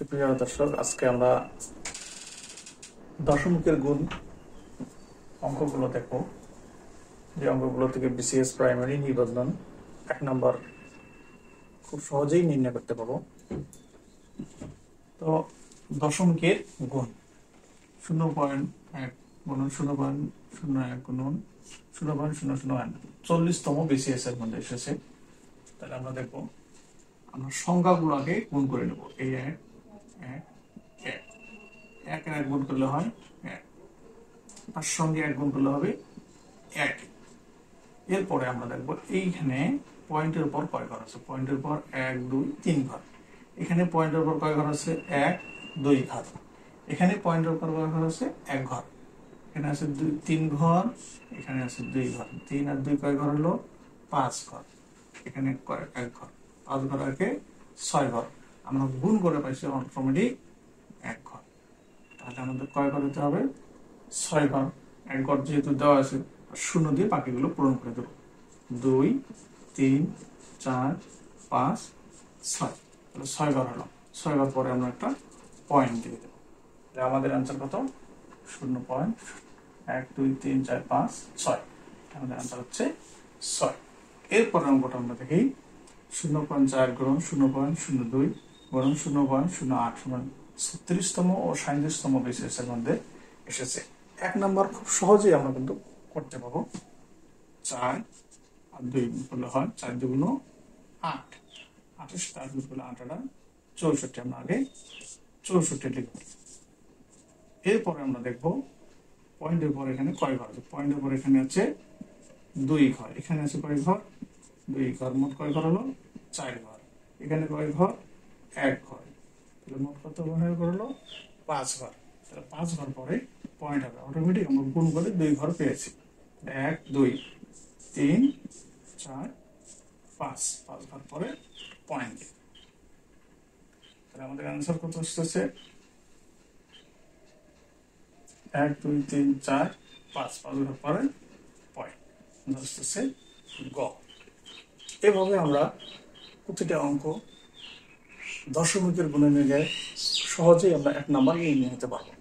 সুপ্রিয় দর্শক, আজকে আমরা দশমিকের গুণ অঙ্কগুলো দেখব। যে অঙ্কগুলো থেকে বিসিএস প্রাইমারি নিবন্ধন 1 নম্বর খুব সহজেই নির্ণয় করতে পারবো। তো দশমিকের গুণ 0.1 গুণন 0.01 গুণন 0.001 40তম বিসিএস এর মধ্যে এসেছে। তাহলে আমরা দেখব, আমরা সংখ্যাগুলোকে গুণ করে নেব। এই এক এক গুণ করলে হয় এক, তার সঙ্গে এক গুণ করলে হবে এক। এরপরে আমরা দেখবো এইখানে পয়েন্টের উপর কয় ঘর আছে। পয়েন্টের উপর 1 2 3 ঘর। এখানে পয়েন্টের উপর কয় ঘর আছে? 1 2 ঘর। এখানে পয়েন্টের উপর কয় ঘর আছে? 1 ঘর। এখানে আছে 3 ঘর, এখানে আছে 2 ঘর। 3 আর 2 কয় ঘর হলো? 5 ঘর। এখানে 1 ঘর। 5 ঘর আগে 6 ঘর। আমরা গুণ করে পাইছি অটোমেটিক 1 ঘর। তাহলে আমাদের কয় ঘর হতে হবে? 6 ঘর। 1 ঘর যেহেতু দেওয়া আছে, শূন্য দিয়ে বাকিগুলো পূরণ করে দেবো। 2 3 4 5 6, তাহলে 6 ঘর হলো। 6 ঘর পরে আমরা একটা পয়েন্ট দিয়ে দেবো। আমাদের অ্যান্সার কত? 0.1 2 3 4 5 6। আমাদের অ্যান্সার হচ্ছে 6। এরপর অঙ্কটা আমরা দেখি। 0.4 গুণন 0.02 গুণন 0.08 সমান 36তম ও 37তম বিসিএস এর মধ্যে এসেছে। 1 নম্বর খুব সহজেই আমরা কিন্তু করতে পারবো। 4 আর 2 গুণ করলে হয় 4 2 8। 28 আর 2 করলে 8 8 64। আমরা আগে 64 লিখব। এরপরে আমরা দেখব পয়েন্টের পর এখানে কয় ঘর আছে। পয়েন্টের পর এখানে আছে 2 ঘর। এখানে আছে কয় ঘর? 2 ঘর। মোট কয় ঘর হলো? 4 ঘর। এখানে কয় ঘর? 1 ঘর। তাহলে মোট কত ঘর হলো? 5 ঘর। তাহলে 5 ঘর পরে পয়েন্ট হবে। অটোমেটিক আমরা গুণ করে 2 ঘর পেয়েছি। 1 2 3 4 5। 5 ঘর পরে পয়েন্ট। তাহলে আমাদের অ্যান্সার কত আসতেছে? 1 2 3 4 5। 5 ঘর পরে পয়েন্ট আসতেছে গ। এভাবে আমরা প্রতিটা অঙ্ক দশমিকের গুণে নিয়ে সহজেই আমরা 1 নাম্বার নিয়ে নিতে পারবো।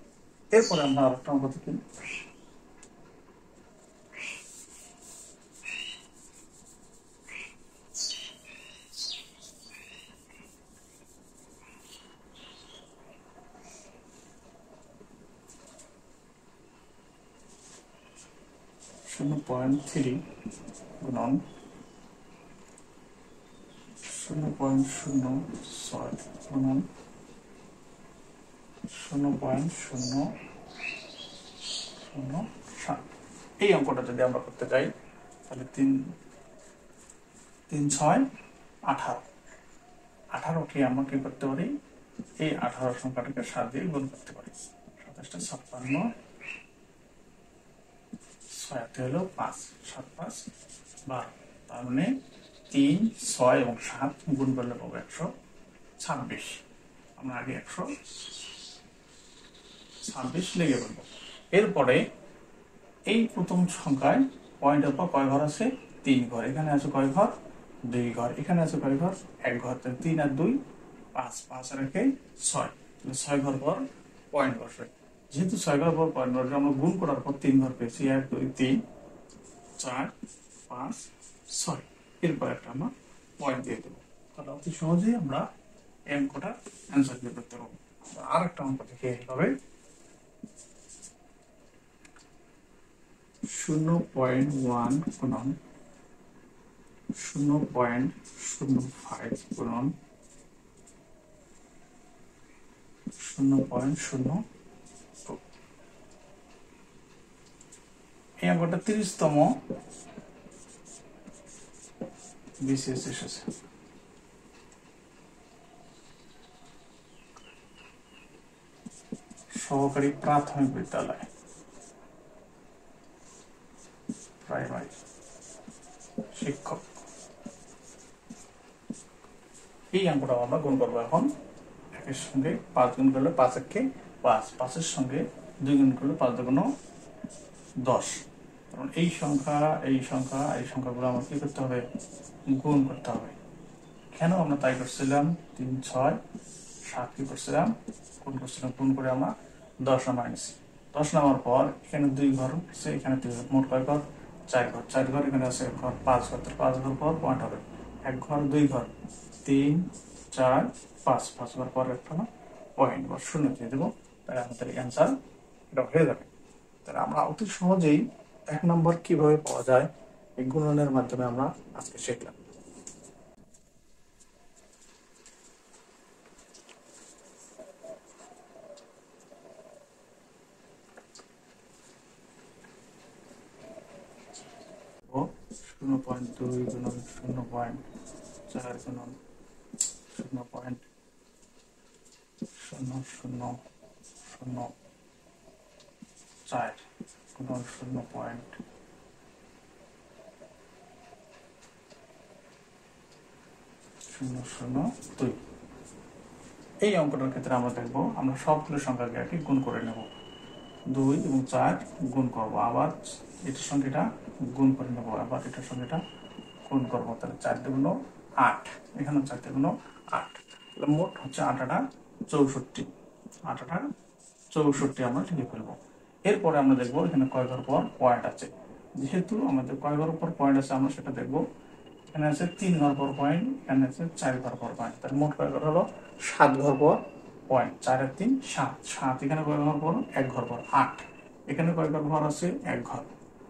এরপরে আমরা আরেকটা অঙ্ক দেখি। (0.3 গুণন 0.06 গুণন 0.007। এই অঙ্কটা যদি আমরা করতে যাই, তাহলে 3 6 18। 18কে আমরা কি করতে পারি? এই 18 সংখ্যাটাকে 7 দিয়ে গুণ করতে পারি। 27 56 6 হলো 5 7 5 12। তার মানে 3 6 এবং 7 গুণ করলে পাবো 126। আমরা আগে 126 লিখে বলবো। এরপরে এই প্রথম সংখ্যায় পয়েন্টের পর কয় ঘর আছে? 3 ঘর। এখানে আছে কয় ঘর? 2 ঘর। এখানে আছে কয় ঘর? 1 ঘর। 3 আর 2 5। 5 আর 1 6। 6 ঘর পর পয়েন্ট বসবে। যেহেতু 6 ঘর পর পয়েন্ট বসবে, আমরা গুণ করার পর 3 ঘর পেয়েছি। 1 2 3 4 5 6। এরপর একটা আমরা পয়েন্ট দিয়ে দেবো। তাহলে অতি সহজেই আমরা এই অঙ্কটা অ্যান্সার বের করতে পারবো। আর একটা অঙ্ক দেখে এইভাবে 0.1 গুণন 0.05 গুণন 0.02। এই অঙ্কটা 30তম বিসিএস এসেছে। সহকারী প্রাথমিক বিদ্যালয় প্রাইমারি শিক্ষক। এই অঙ্কটা আমরা গুণ করবো। এখন 1 এর সঙ্গে 5 গুণ করলে 5 1 5। 5 এর সঙ্গে 2 গুণ করলে 5 2 10। কারণ এই সংখ্যাগুলো আমার কি করতে হবে? গুণ করতে হবে। কেন আমরা তাই করছিলাম? 3 6 7 কি করছিলাম গুণ করে আমরা 10 নামাইছি। 10 নামার পর এখানে 2 ঘর আছে, এখানে 2 ঘর, মোট কয় ঘর? 4 ঘর। 4 ঘর এখানে আছে ঘর 5 ঘর, 5 ঘর পর পয়েন্ট হবে 1 ঘর 2 ঘর 3 4 5, 5 ঘর পর একটা পয়েন্ট বা শূন্য দিয়ে দেবো, তাহলে আমাদের অ্যান্সার এটা হয়ে যাবে। তাহলে আমরা অতি সহজেই 1 নম্বর কিভাবে পাওয়া যায় এই গুণনের মাধ্যমে আমরা আজকে শিখলাম। ও 0.2 গুণন 0.4 গুণন 0.0004 গুণন 0.002। এই অঙ্কটার ক্ষেত্রে আমরা দেখবো আমরা সবগুলো সংখ্যাকে আর কি গুণ করে নেব। 2 এবং 4 গুণ করব, আবার এটার সঙ্গে এটা গুণ করে নেব, আবার এটার সঙ্গে এটা গুণ করবো, তাহলে 4 দুগুণ 8, এখানে 4 দুগুণ 8, তাহলে মোট হচ্ছে 8 8 64, 8 8 64 আমরা লিখে ফেলবো। এরপরে আমরা দেখবো এখানে কয় ঘর পর পয়েন্ট আছে, যেহেতু আমাদের কয় ঘর পর পয়েন্ট আছে আমরা সেটা দেখবো। এখানে আছে 3 ঘর পর পয়েন্ট, এখানে আছে 4 ঘর পর পয়েন্ট, তাহলে মোট কয় ঘর হলো 7 ঘর পর পয়েন্ট। 4 আর 3 7, 7 এখানে কয় ঘর পর? 1 ঘর পর 8, এখানে কয় ঘর আছে? 1 ঘর,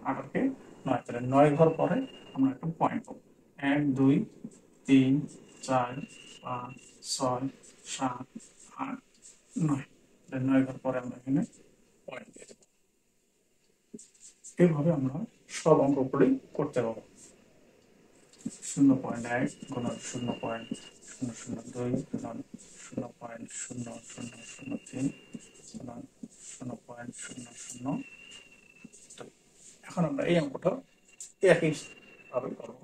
8 আর 9, তাহলে 9 ঘর পরে আমরা একটা পয়েন্ট পাবো। 1 2 3 4 5 6 7 8 9, 9 ঘর পরে আমরা এখানে পয়েন্ট দিয়ে দেবো। এইভাবে আমরা সব অঙ্কগুলি করতে পারবো। 0.1 গুণন 0.002 গুণন 0.0003 গুণন 0.002। এখন আমরা এই অঙ্কটা একই ভাবে করবো।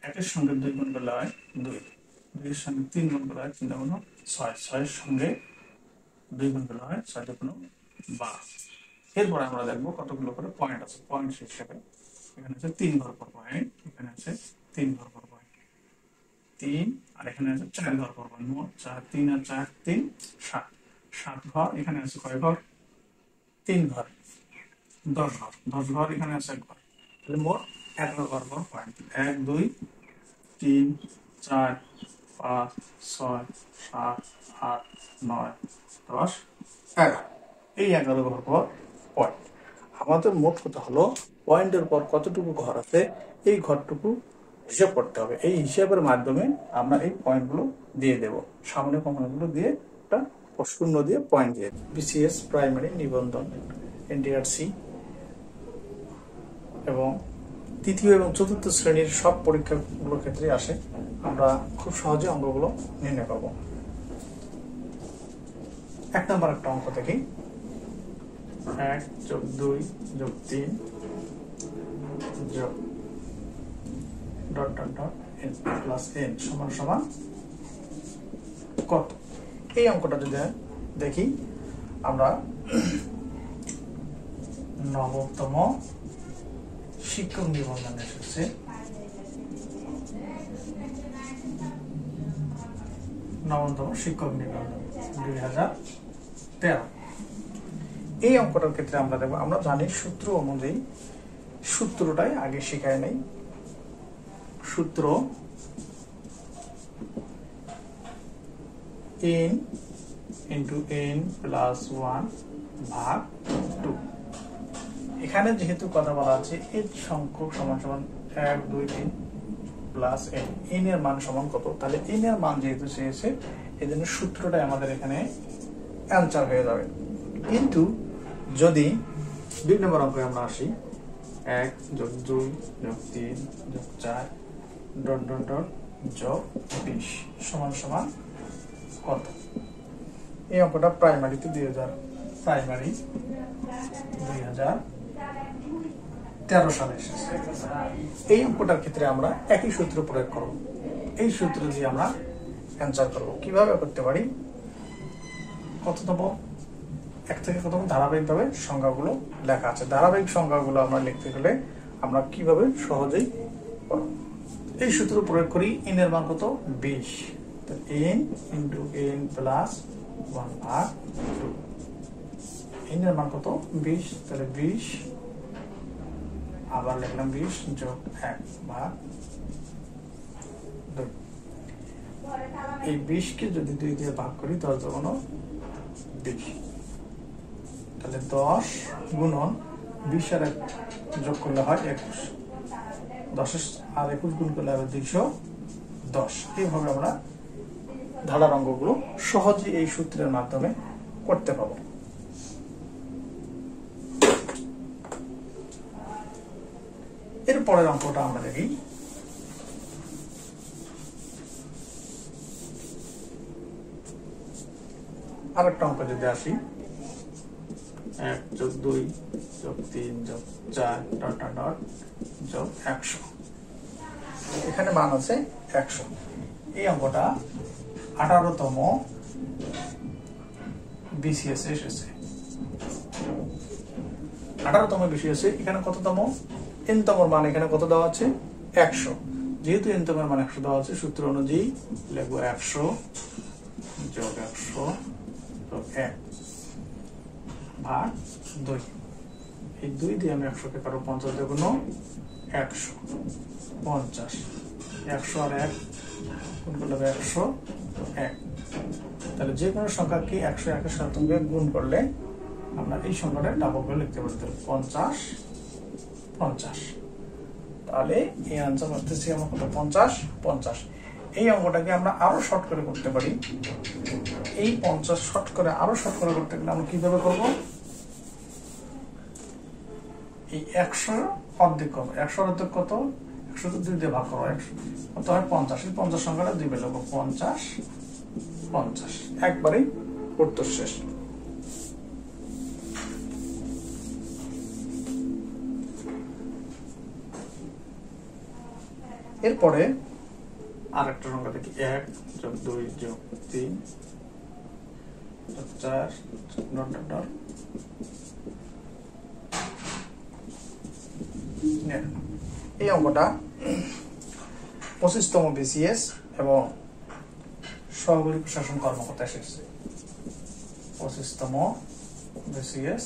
1 এর সঙ্গে 2 গুণ করলে হয় 2, 2 এর সঙ্গে 3 গুণ করলে হয় 3 গুণ 6, 6 এর সঙ্গে 2 গুণ করলে হয় 6 গুণ 12। এরপরে আমরা দেখবো কতগুলো করে পয়েন্ট আছে, পয়েন্ট হিসেবে এখানে আছে 3 ঘর পর পয়েন্ট, এখানে আছে 3 ঘর পর পয়েন্ট 3, আর এখানে আছে 4 ঘর পর পয়েন্ট, মোট 4 3 আর 4 3 7, 7 ঘর, এখানে আছে কয় ঘর? 3 ঘর, 10 ঘর, 10 ঘর, এখানে আছে 1 ঘর, তাহলে মোট 11 ঘর পর পয়েন্ট। 1 2 3 4 5 6 7 8 9 10 11, এই 11 ঘর পর পয়েন্ট। আমাদের মোট কথা হলো পয়েন্টের পর কতটুকু ঘর আছে এই ঘরটুকু হিসাব করতে হবে। এই হিসাবের মাধ্যমে আমরা এই পয়েন্টগুলো দিয়ে দেব, সামনে কমানোগুলো দিয়ে একটা শূন্য দিয়ে পয়েন্ট দিয়ে দেব। বিসিএস প্রাইমারি নিবন্ধন এনটিআরসি এবং তৃতীয় এবং চতুর্থ শ্রেণীর সব পরীক্ষাগুলোর ক্ষেত্রে আসে, আমরা খুব সহজে অঙ্কগুলো নির্ণয় করব। 1 নম্বর একটা অঙ্ক দেখি। 1 + 2 + 3 + ... n + n সমান সমান কত? এই অঙ্কটা যদি দেখি আমরা নবমতম শিক্ষক নিবন্ধন এসেছে, নবমতম শিক্ষক নিবন্ধন 2013। এই অঙ্কটার ক্ষেত্রে আমরা দেখবো, আমরা জানি সূত্র অনুযায়ী, সূত্রটাই আগে শেখায় নাই। সূত্র n × n + 1 ভাগ 2। এখানে যেহেতু কথা বলা আছে n সংখ্যক সমান সমান 1 2 3 প্লাস n, n এর মান সমান কত, তাহলে n এর মান যেহেতু চেয়েছে এই জন্য সূত্রটাই আমাদের এখানে অ্যান্সার হয়ে যাবে। কিন্তু যদি 2 নম্বর অঙ্কে আমরা আসি, 1 + 2 + 3 + 4 ... + 20 সমান সমান কত? এই অঙ্কটা প্রাইমারিতে 2013 সালে এসেছে। এই অঙ্কটার ক্ষেত্রে আমরা একই সূত্র প্রয়োগ করব, এই সূত্র দিয়ে আমরা অ্যান্সার করব। কিভাবে করতে পারি? কত দেব? 1 থেকে কত ধারাবাহিকভাবে সংখ্যাগুলো লেখা আছে, ধারাবাহিক সংখ্যাগুলো আমরা লিখতে গেলে আমরা কিভাবে সহজেই করব? এই সূত্র প্রয়োগ করি। n এর মান কত? 20, n into n plus 1/2। n এর মান কত? 20। তাহলে 20 আবার লিখলাম 20 যোগ 1/2। এই 20 কে যদি 2 দিয়ে ভাগ করি 10 দুগুণ 20, তাহলে 10 গুণন 20 আর 1 যোগ করলে হয় 21। 10 আর 21 গুণ করলে হবে 210। এইভাবে আমরা ধারার অঙ্কগুলো সহজেই এই সূত্রের মাধ্যমে করতে পাবো। এর পরের অঙ্কটা আমরা দেখি। আরেকটা অঙ্ক যদি আসি, 1 যোগ 2 যোগ 3 যোগ 4 ডট ডট ডট যোগ 100। এখানে মান আছে 100। এই অঙ্কটা 18তম বিসিএস এসেছে। 18তম বিসিএস এখানে কততম? n-তম মান এখানে কত দেওয়া আছে? 100। যেহেতু n-তম মান 100 দেওয়া আছে, সূত্র অনুযায়ী লিখবো 100 যোগ 100 যোগ 1 ভাগ 2। এই 2 দিয়ে আমি 100 কে কারো 50 দেবো না, 100 50। 100 আর 1 গুণ করলে 100 1। তাহলে যে কোনো সংখ্যাকে 100 1 এর সাথে গুণ করলে আমরা এই সংখ্যাটা ডাবল করে লিখতে পারি। তাহলে 50 50। তাহলে এই আনসার আসতেছে আমার কত? 50 50। এই অঙ্কটাকে আমরা আরো শর্ট করে করতে পারি। এই 50 শর্ট করে আরো শর্ট করে করতে গেলে আমরা কিভাবে করব? এই 100 অর্ধেক করবো। 100 অর্ধেক কত? 100 তো 2 দিয়ে ভাগ করবো। 100 কত হয়? 50। এই 50 সংখ্যাটা 2 বের করবো। 50 50। একবারেই উত্তর শেষ। এরপরে আরেকটা সংখ্যা দেখি। 1 যোগ 2 যোগ 3 যোগ 4 ডট ডট ডট। এই অঙ্কটা 25তম বিসিএস এবং সহকারী প্রশাসন কর্মকর্তা এসেছে। 25তম বিসিএস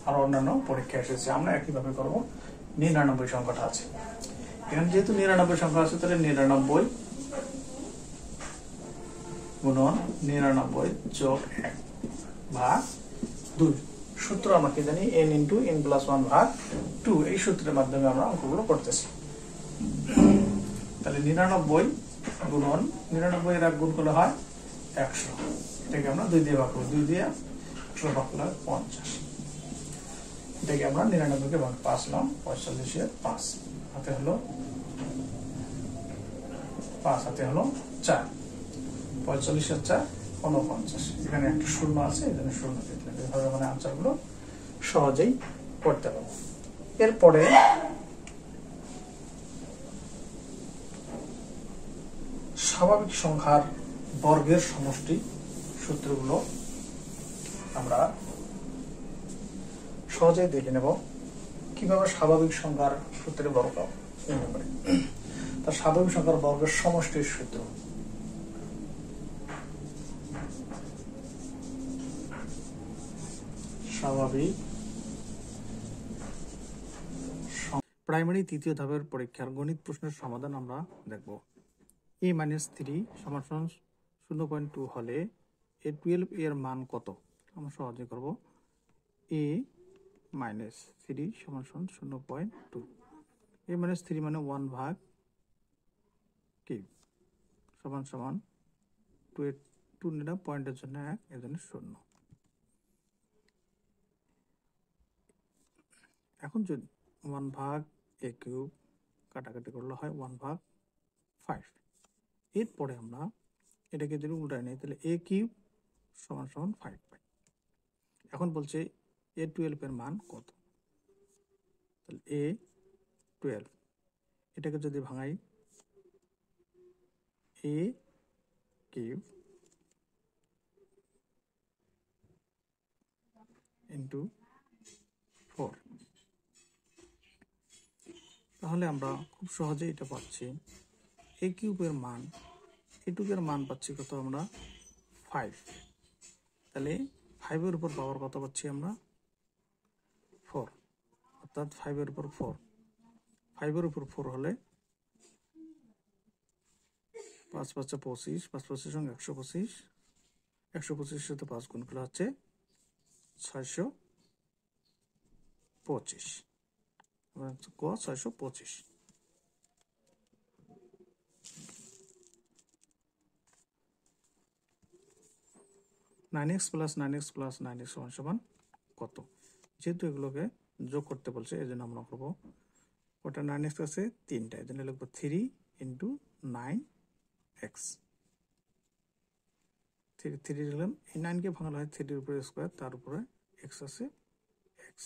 আর অন্যান্য পরীক্ষা এসেছে। আমরা একইভাবে করবো। 99 সংখ্যাটা আছে এখানে। যেহেতু 99 সংখ্যা আছে, তাহলে 99 গুণন 99 যোগ 1 ভাগ 2। সূত্র আমরা কি জানি? n ইন্টু n প্লাস 1 ভাগ 2। এই সূত্রের মাধ্যমে আমরা অঙ্কগুলো করতেছি। তাহলে 99 গুণন 99 এর 1 গুণ করলে হয় 100। এটাকে আমরা 2 দিয়ে ভাগ করবো। 2 দিয়ে 100 ভাগ করলে হয় 50। এটাকে আমরা 99 কে ভাগ 5 নাম 45 এর 5 হাতে হলো 5 হাতে হলো 4। 45 আর 4 49। এখানে একটা শূন্য আছে, এখানে শূন্য দিতে হবে। এভাবে মানে আনসার গুলো সহজেই করতে পারবো। এরপরে স্বাভাবিক সংখ্যার বর্গের সমষ্টি সূত্রগুলো আমরা সহজেই দেখে নেব। কিভাবে স্বাভাবিক সংখ্যার সূত্রে বর্গ নির্ণয় করে। তার স্বাভাবিক সংখ্যার বর্গের সমষ্টির সূত্র। স্বাভাবিক প্রাইমারি তৃতীয় ধাপের পরীক্ষার গণিত প্রশ্নের সমাধান আমরা দেখব। a-3 সমান 0.2 হলে a12 এর মান কত? আমরা সহজে করব। a-3 সমান 0.2। a-3 মানে 1 ভাগ কিউব সমান সমান 2 নিলাম পয়েন্টের জন্য 1, এর জন্য 0। এখন যদি 1 ভাগ a কিউব কাটাকাটি করলে হয় 1 ভাগ 5। এরপরে আমরা এটাকে যদি উল্টায় নেই, তাহলে a কিউব সমান সমান 5 পাই। এখন বলছে a12 এর মান কত? তাহলে a12 এটাকে যদি ভাঙাই, a কিউব ইন্টু 4, তাহলে আমরা খুব সহজে এটা পাচ্ছি a কিউবের মান এইটুকের মান পাচ্ছি কত আমরা 5, তাহলে 5-এর উপর পাওয়ার কত পাচ্ছি আমরা 4, অর্থাৎ 5-এর উপর 4, 5-এর উপর 4 হলে 5 5 25, 5 25 সঙ্গে 125, 125 সাথে 5 গুণ করলে হচ্ছে 625, ক 625। 9x plus 9x plus 9x সমান সমান কত? যেহেতু এগুলোকে যোগ করতে বলছে এই জন্য আমরা করবো ওটা 9x আছে 3টা, এই জন্য লিখবো 3 ইন্টু 9x। 3 লিখলাম, এই 9কে ভাঙানো হয় 3-এর উপরে স্কোয়ার, তার উপরে x আছে x।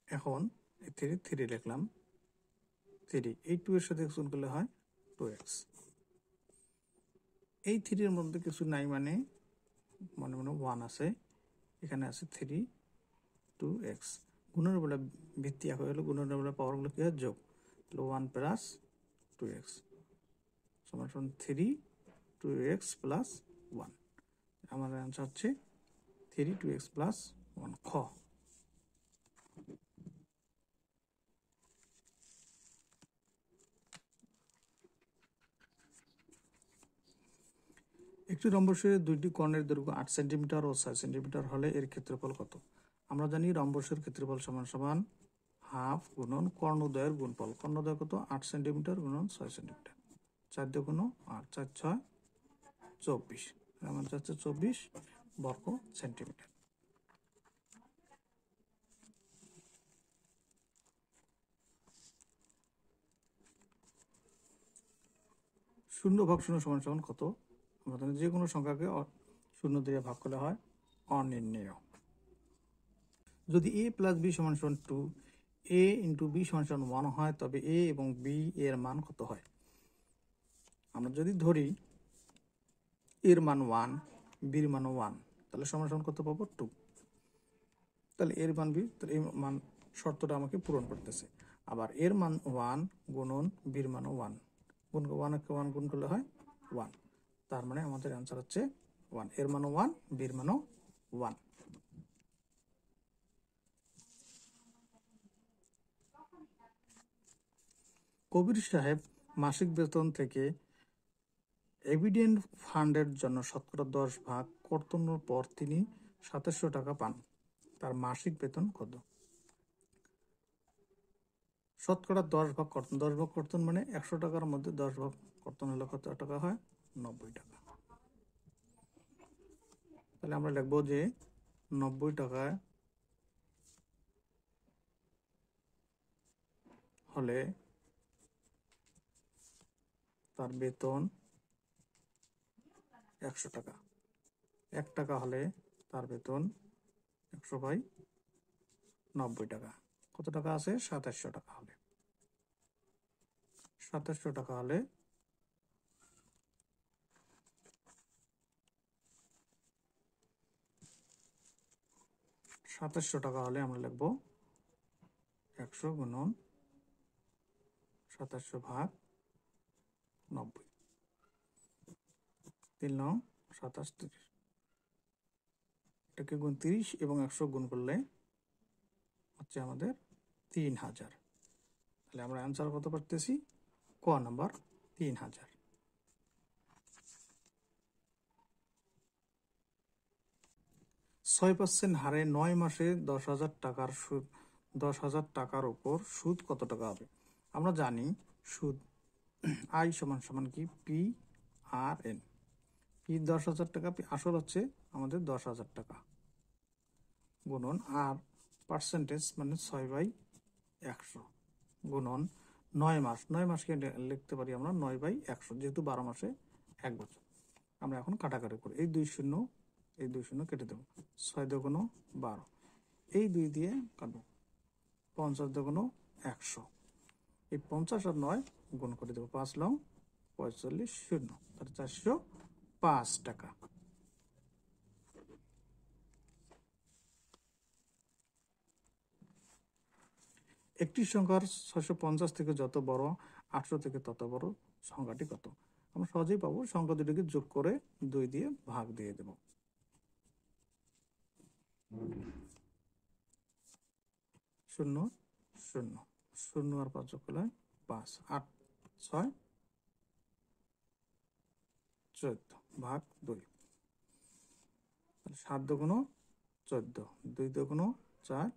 এখন এই 3 লিখলাম 3, এই 2 এর সাথে গুণ করলে হয় 2x। এই 3-এর মধ্যে কিছু নাই মানে মনে মনে 1 আছে, এখানে আছে 3 2x। গুণের বেলা ভিত্তি এক হয়ে গেল, গুণের বেলা পাওয়ারগুলো কি হয় যোগ, তাহলে 1 প্লাস 2x সমান সমান 3 2x প্লাস 1। আমাদের অ্যান্সার হচ্ছে 3 2x প্লাস 1 খ। একটি রম্বসের দুইটি কর্ণের দৈর্ঘ্য 8 সেন্টিমিটার ও 6 সেন্টিমিটার হলে এর ক্ষেত্রফল কত? আমরা জানি রম্বসের ক্ষেত্রফল সমান সমান হাফ গুণন কর্ণদ্বয়ের গুণফল। কর্ণদ্বয় কত? 8 সেন্টিমিটার গুণন 6 সেন্টিমিটার, 4 দিয়ে গুণ 8, 4 6 24, আমার যাচ্ছে 24 বর্গ সেন্টিমিটার। শূন্য ভাগ শূন্য সমান সমান কত? আমরা জানি যে কোনো সংখ্যাকে শূন্য দিয়ে ভাগ করলে হয় অনির্ণেয়। যদি a প্লাস b সমান সমান 2, a ইন্টু b সমান সমান 1 হয়, তবে a এবং b এর মান কত হয়? আমরা যদি ধরি এর মান 1, বির মান 1, তাহলে সমান সমান কত পাবো 2। তাহলে এর মান বি, তাহলে এই মান শর্তটা আমাকে পূরণ করতেছে। আবার এর মান 1 গুণন বির মান 1, গুণ 1 গুণ করলে হয় 1, তার মানে আমাদের অ্যান্সার হচ্ছে 1। এর মান 1, বির মান 1। কবির সাহেব মাসিক বেতন থেকে এভিডেন্ট ফান্ডের জন্য শতকরা 10 ভাগ কর্তনের পর তিনি 2700 টাকা পান। তার মাসিক বেতন কত? শতকরা 10 ভাগ কর্তন, 10 ভাগ কর্তন মানে 100 টাকার মধ্যে 10 ভাগ কর্তন হলে কত টাকা হয়? 90 টাকা। তাহলে আমরা লিখবো যে 90 টাকায় হলে তার বেতন 100 টাকা। 1 টাকা হলে তার বেতন 100/90 টাকা। কত টাকা আছে? 2700 টাকা হলে। 2700 টাকা হলে 2700 টাকা হলে আমরা লিখবো 100 গুণন 2700 ভাগ 90, 3 9 27 30, এটাকে গুণ 30 এবং 100 গুণ করলে হচ্ছে আমাদের 3000। তাহলে আমরা অ্যান্সার কত পারতেছি? ক নাম্বার 3000। 6% হারে 9 মাসে 10,000 টাকার সুদ, 10,000 টাকার উপর সুদ কত টাকা হবে? আমরা জানি সুদ আই সমান সমান কি পি আর এন। পি 10,000 টাকা, আসল হচ্ছে আমাদের 10,000 টাকা, গুণন আর পার্সেন্টেজ মানে 6/100 গুণন 9 মাস। 9 মাসকে লিখতে পারি আমরা 9/100, যেহেতু 12 মাসে 1 বছর। আমরা এখন কাটাকাটি করি, এই 2 শূন্য এই 2 শূন্য কেটে দেবো, 6 2 12, এই 2 দিয়ে কাটবো, 50 2 100, এই 50 আর 9 গুণ করে দেবো, 5 লং 45 শূন্য, তাহলে 405 টাকা। একটি সংখ্যার 650 থেকে যত বড়, 800 থেকে তত বড়, সংখ্যাটি কত। আমরা সহজেই পাবো, সংখ্যা দুটিকে যোগ করে 2 দিয়ে ভাগ দিয়ে দেব। 0 0 0 আর 5 যোগ করলে 5, 8 6 14 ভাগ 2, 7 দুগুণ 14, 2 দুগুণ 4,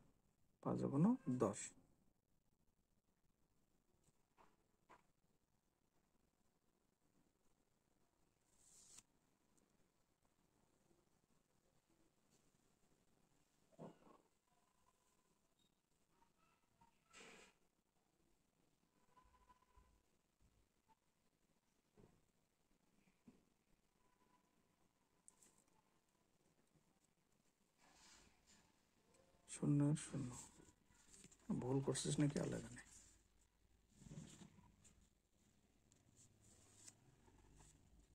5 দুগুণ 10। শূন্য শূন্য, ভুল করছিস নাকি আলাদা নেই।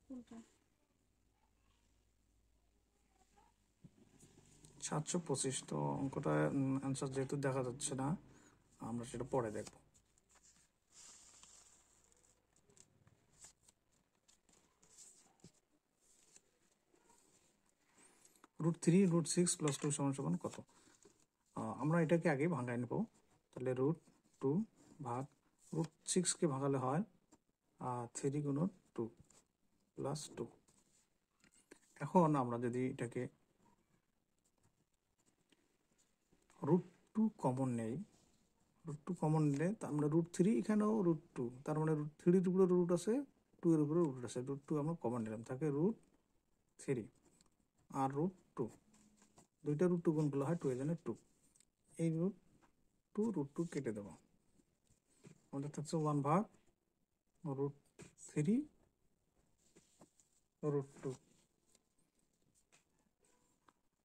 কোনটা? 725। তো অঙ্কটা অ্যান্সার যেহেতু দেখা যাচ্ছে না, আমরা সেটা পরে দেখব। √3 √6 + 2 = কত? আমরা এটাকে আগে ভাঙায় নেব। তাহলে √2 ভাগ √6কে ভাঙালে হয় 3 × 2 + 2। এখন আমরা যদি এটাকে √2 কমন নেই, √2 কমন নিলে আমরা √3, এখানেও √2, তার মানে √3 এর উপরে রুট আছে, 2 এর উপরে রুট আছে, √2 আমরা কমন নিলাম, থাকে √3 আর √2, দুইটা √2 গুণ করলে হয় 2 এর জন্য 2, এই √2 √2 কেটে দেবো, আমাদের থাকছে 1 ভাগ √3 √2।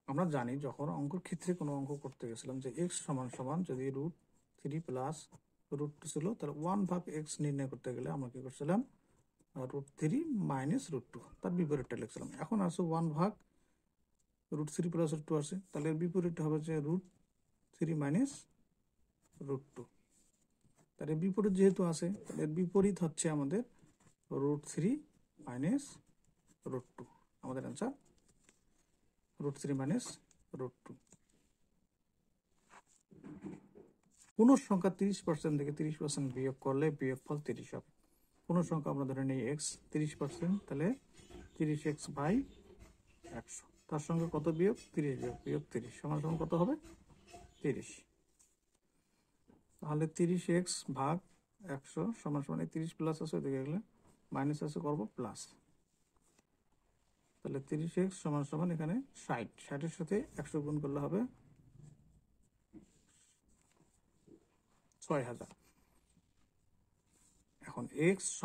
আমরা জানি যখন অঙ্কের ক্ষেত্রে কোনো অঙ্ক করতে গেছিলাম যে x = যদি √3 প্লাস √2 ছিল, তাহলে 1 ভাগ x নির্ণয় করতে গেলে আমরা কি করছিলাম, √3 মাইনাস √2, তার বিপরীতটা লিখছিলাম। এখন আছে 1 ভাগ √3 প্লাস √2 আছে, তাহলে এর বিপরীতটা হবে যে √3 মাইনাস √2। তার এর বিপরীত যেহেতু আছে, তাহলে এর বিপরীত হচ্ছে আমাদের √3 মাইনাস √2। আমাদের অ্যান্সার √3 মাইনাস √2। কোন সংখ্যা 30% থেকে 30% বিয়োগ করলে বিয়োগফল 30 হবে। কোন সংখ্যা আমরা ধরে নেই x 30%, তাহলে 30x বাই 100, তার সঙ্গে কত বিয়োগ, 30 বিয়োগ 30 = কত হবে, 30। তাহলে 30x ভাগ 100 = 30 প্লাস আছে, ওদিকে গেলে মাইনাস আছে, করবো প্লাস। তাহলে 30x = এখানে 60, 60 এর সাথে 100 গুণ করলে হবে 6000। এখন x =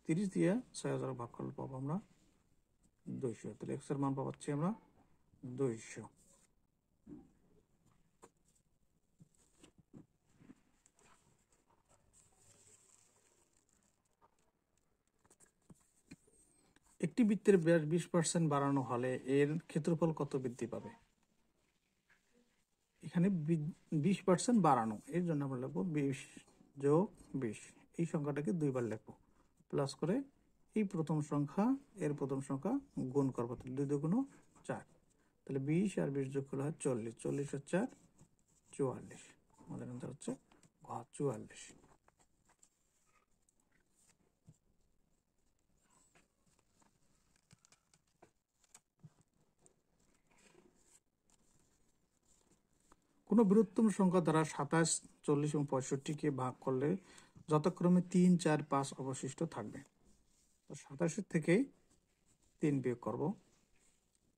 30 দিয়ে 6000 ভাগ করলে পাবো আমরা 200, তাহলে x এর মান পাচ্ছি আমরা 200। একটি বৃত্তের ব্যাস 20% বাড়ানো হলে এর ক্ষেত্রফল কত বৃদ্ধি পাবে? এখানে 20% বাড়ানো, এর জন্য আমরা লিখবো 20 যোগ 20, এই সংখ্যাটাকে 2 বার লিখবো, প্লাস করে এই প্রথম সংখ্যা এর প্রথম সংখ্যা গুণ করবো, 2 দুগুণ 4, তাহলে 20 আর 20 যোগ করলে হয় 40, 40 আর 4 44। আমাদের অ্যান্সার হচ্ছে 44। কোনো বৃহত্তম সংখ্যা দ্বারা 27, 40 এবং 65কে ভাগ করলে যথাক্রমে 3, 4, 5 অবশিষ্ট থাকবে। তো 27 থেকে 3 বিয়োগ করব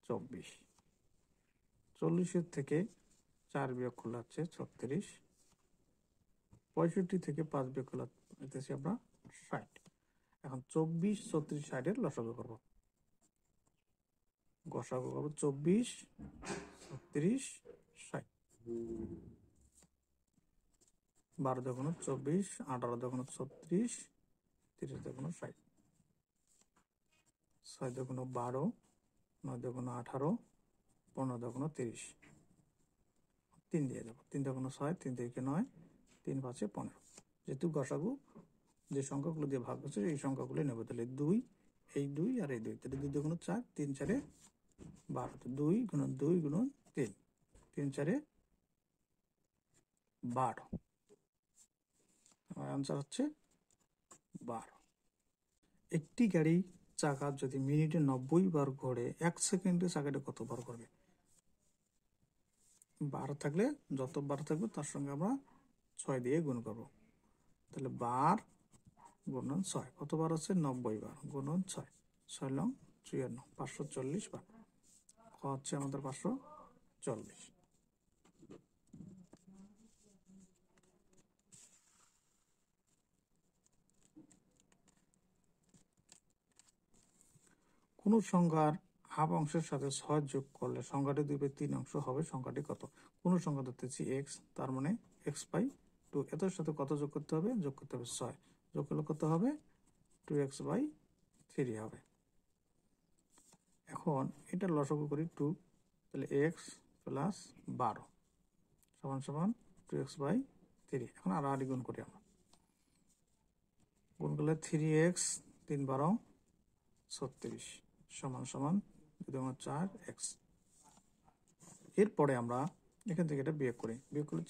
24, 40 থেকে 4 বিয়োগ করলে হচ্ছে 36, 65 থেকে 5 বিয়োগ করলে হইতেছি আমরা 60। এখন 24, 36, 60 এর লসাগু করব, গসাগু করব 24, 36, 60। 12 দুগুণ 24, 18 দুগুণ 36, 30 দুগুণ 60, 6 দুগুণ 12, 9 দুগুণ 18, 15 দুগুণ 30, 3 দিয়ে দেবো, 3 দুগুণ 6, 3 থেকে 9, 3 5 15। যেহেতু গসাগু যে সংখ্যাগুলো দিয়ে ভাগ হচ্ছে এই সংখ্যাগুলো নেব। তাহলে 2, এই 2 আর এই 2, তাহলে 2 গুণ 4, 3 4 12, তো 2 গুণন 2 গুণন 3, 3 4 12, আমার আনসার হচ্ছে 12। একটি গাড়ি চাকা যদি মিনিটে 90 বার ঘোরে 1 সেকেন্ডে চাকাটা কতবার ঘুরবে? বার থাকলে যত বার থাকবে তার সঙ্গে আমরা 6 দিয়ে গুণ করব। তাহলে বার গুণন 6 কতবার হচ্ছে? 90 বার গুণন 6, 6 লং 54, 540 বার। হচ্ছে আমাদের 540। কোন সংখ্যার হাফ অংশের সাথে 6 যোগ করলে সংখ্যাটি 2/3 অংশ হবে, সংখ্যাটি কত? কোন সংখ্যা ধরতেছি x, তার মানে x/2, এটার সাথে কত যোগ করতে হবে? যোগ করতে হবে 6, যোগ করলে কত হবে? 2x/3 হবে। এখন এটা লসাগু করি 2, তাহলে x প্লাস 12 সমান সমান 2x/3। এখন আর গুণ করি আমরা, গুণ করলে 3x 3 12 36 সমান সমান 4x। এরপরে আমরা এখান থেকে এটা বিয়োগ করি, বিয়োগ করলে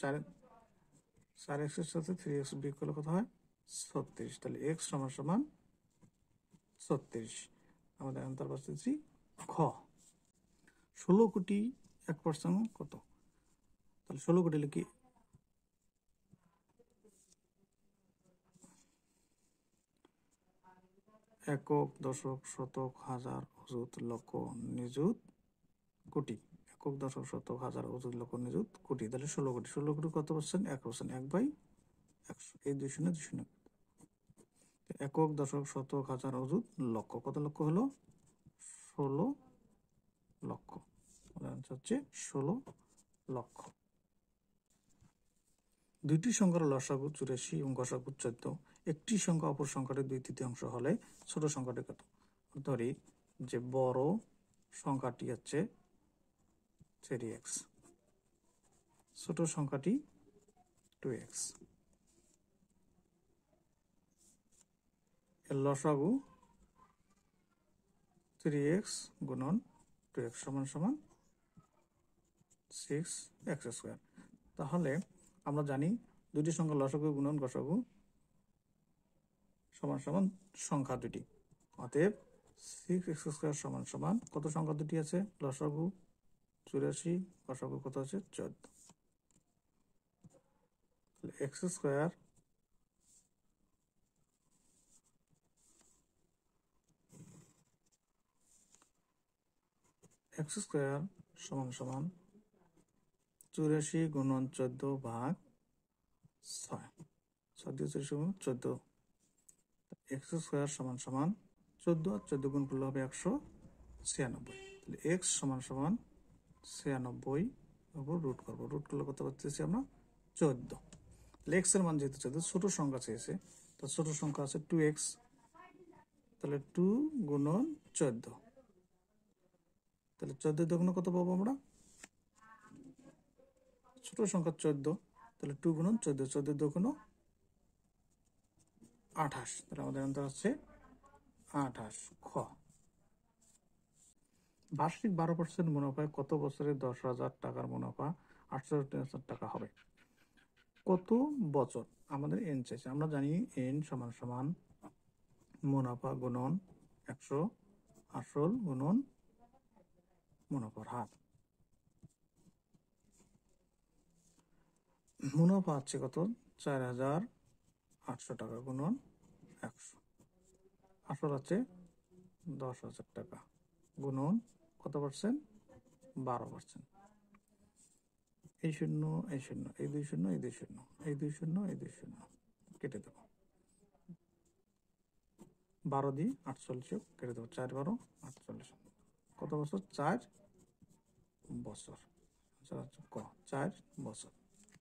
4x এর সাথে 3x বিয়োগ করলে কত হয়? 36, তাহলে x সমান সমান 36। আমাদের আনসার পাচ্ছি খ। 16 কোটি 1% কত? তাহলে 16 কোটি লিখি একক, দশক, শতক, হাজার, অযুত, লক্ষ, নিযুত, কোটি। একক, দশক, শতক, হাজার, অযুত, লক্ষ, নিযুত, কোটি। তাহলে 16 কোটি। 16 কোটি কত পার্সেন্ট? 1%, 1/100। এই 2 শূন্য 2 শূন্য। একক, দশক, শতক, হাজার, অযুত, লক্ষ। কত লক্ষ হলো? 16 লক্ষ। হচ্ছে 16 লক্ষ। দুইটি সংখ্যার লসাগু 84 এবং গসাগু 14। একটি সংখ্যা অপর সংখ্যাটির 2/3 হলে ছোট সংখ্যাটি কত? ধরি যে বড় সংখ্যাটি হচ্ছে 3x, ছোট সংখ্যাটি 2x। এর লসাগু 3x গুণন 2x সমান সমান 6x²। তাহলে আমরা জানি দুটি সংখ্যা লসাগু গুণন গসাগু সমান সমান সংখ্যা দুটি। অতএব 6x² সমান সমান কত সংখ্যা দুটি আছে? লসাগু 84, গসাগু কত আছে? 14। তাহলে x² সমান সমান 84 গুণন 14 ভাগ 6, 6 দিয়ে 14। x² সমান সমান 14 আর 14 গুণ করলে হবে 196। তাহলে x সমান সমান 96 উপর রুট করবো, রুট করলে কত পাচ্ছি আমরা? 14। তাহলে x এর মান যেহেতু 14, ছোট সংখ্যা চেয়েছে, তো ছোট সংখ্যা আছে 2x, তাহলে 2 গুণন 14। তাহলে 14 দুগুণ কত পাবো আমরা? ছোট সংখ্যা 14, তাহলে 2 গুণন 14, 14 দুগুণ 28। তাহলে আমাদের আনসার হচ্ছে 28 খ। বার্ষিক 12% মুনাফায় কত বছরে 10,000 টাকার মুনাফা 68,000 টাকা হবে? কত বছর? আমাদের এন চাইছে। আমরা জানি এন সমান সমান মুনাফা গুণন 100 আসল গুণন মুনাফার হার। মুনাফা আছে কত? 4,800 টাকা গুণন 100। আসল আছে 10,000 টাকা গুণন কত পার্সেন্ট? 12%। এই শূন্য, এই শূন্য, এই 2 শূন্য, এই 2 শূন্য, এই 2 শূন্য, এই 2 শূন্য কেটে দেবো। 12 দিয়ে 48 কেটে দেবো, 4 12 48। কত বছর? 4 বছর। 4 বছর।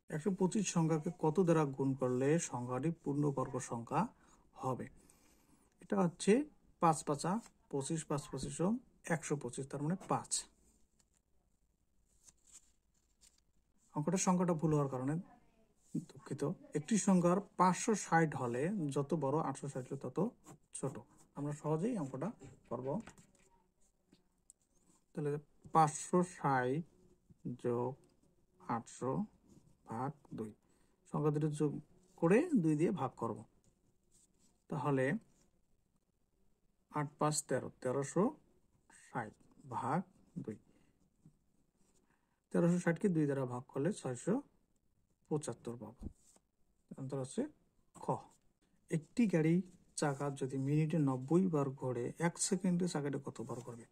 125 সংখ্যাকে কত দ্বারা গুণ করলে সংখ্যাটি পূর্ণবর্গ সংখ্যা হবে? এটা হচ্ছে 5 5 25, 5 25 125, তার মানে 5। অঙ্কটা সংখ্যাটা ভুল হওয়ার কারণে দুঃখিত, একটি সংখ্যার 560 হলে যত বড় 860 তত ছোট। আমরা সহজেই অঙ্কটা করব। তাহলে 560 যোগ 800 ভাগ 2, সংখ্যা দুটো যোগ করে 2 দিয়ে ভাগ করব। তাহলে 8 5 13, 1360 ভাগ 2, 1360কে 2 দ্বারা ভাগ করলে 675 পাবো। অন্তর হচ্ছে খ। একটি গাড়ি চাকা যদি মিনিটে 90 বার ঘোরে, 1 সেকেন্ডে চাকাটা কতবার ঘুরবে?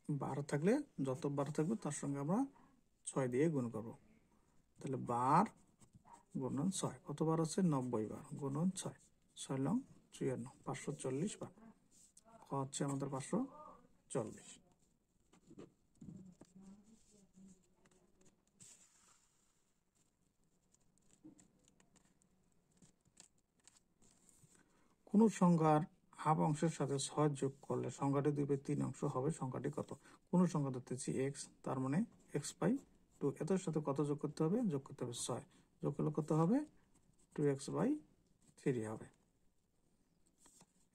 বার থাকলে যত বার থাকবে তার সঙ্গে আমরা 6 দিয়ে গুণ করব। তাহলে বার গুণন 6, কতবার আছে? 90 বার গুণন 6, 6 লং 54, 540 বার। খ হচ্ছে আমাদের 540। কোন সংখ্যার হাফ অংশের সাথে 6 যোগ করলে সংখ্যাটি 2/3 অংশ হবে, সংখ্যাটি কত? কোন সংখ্যা ধরতেছি x, তার মানে x/2, এটার সাথে কত যোগ করতে হবে? যোগ করতে হবে 6, যোগ করলে কত হবে? 2x/3 হবে।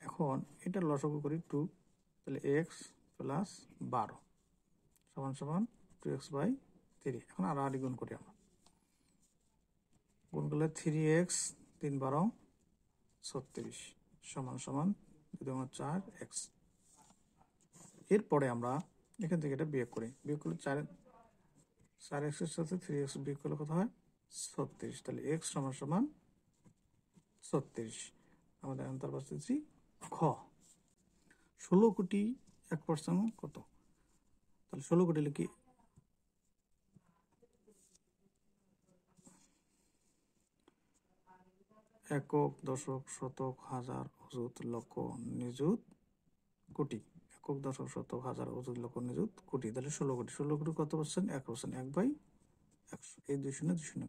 এখন এটা লসাগু করি 2, তাহলে x প্লাস 12 সমান সমান 2x/3। এখন আর গুণ করি আমরা, গুণ করলে 3x 3 12 36 সমান সমান 4x। এরপরে আমরা এখান থেকে এটা বিয়োগ করি, বিয়োগ করলে 4x এর সাথে 3x বিয়োগ করলে কত হয়? 36। তাহলে x সমান সমান 36। আমাদের অ্যান্সার পাচ্ছি খ। 16 কোটি 1% কত? তাহলে 16 কোটি লিখি একক, দশক, শতক, হাজার, অযুত, লক্ষ, নিযুত, কোটি। একক, দশক, শতক, হাজার, অযুত, লক্ষ, নিযুত, কোটি। তাহলে 16 কোটি। 16 কোটি কত পার্সেন্ট? 1%। 1/100। এই 2 শূন্য 2 শূন্য।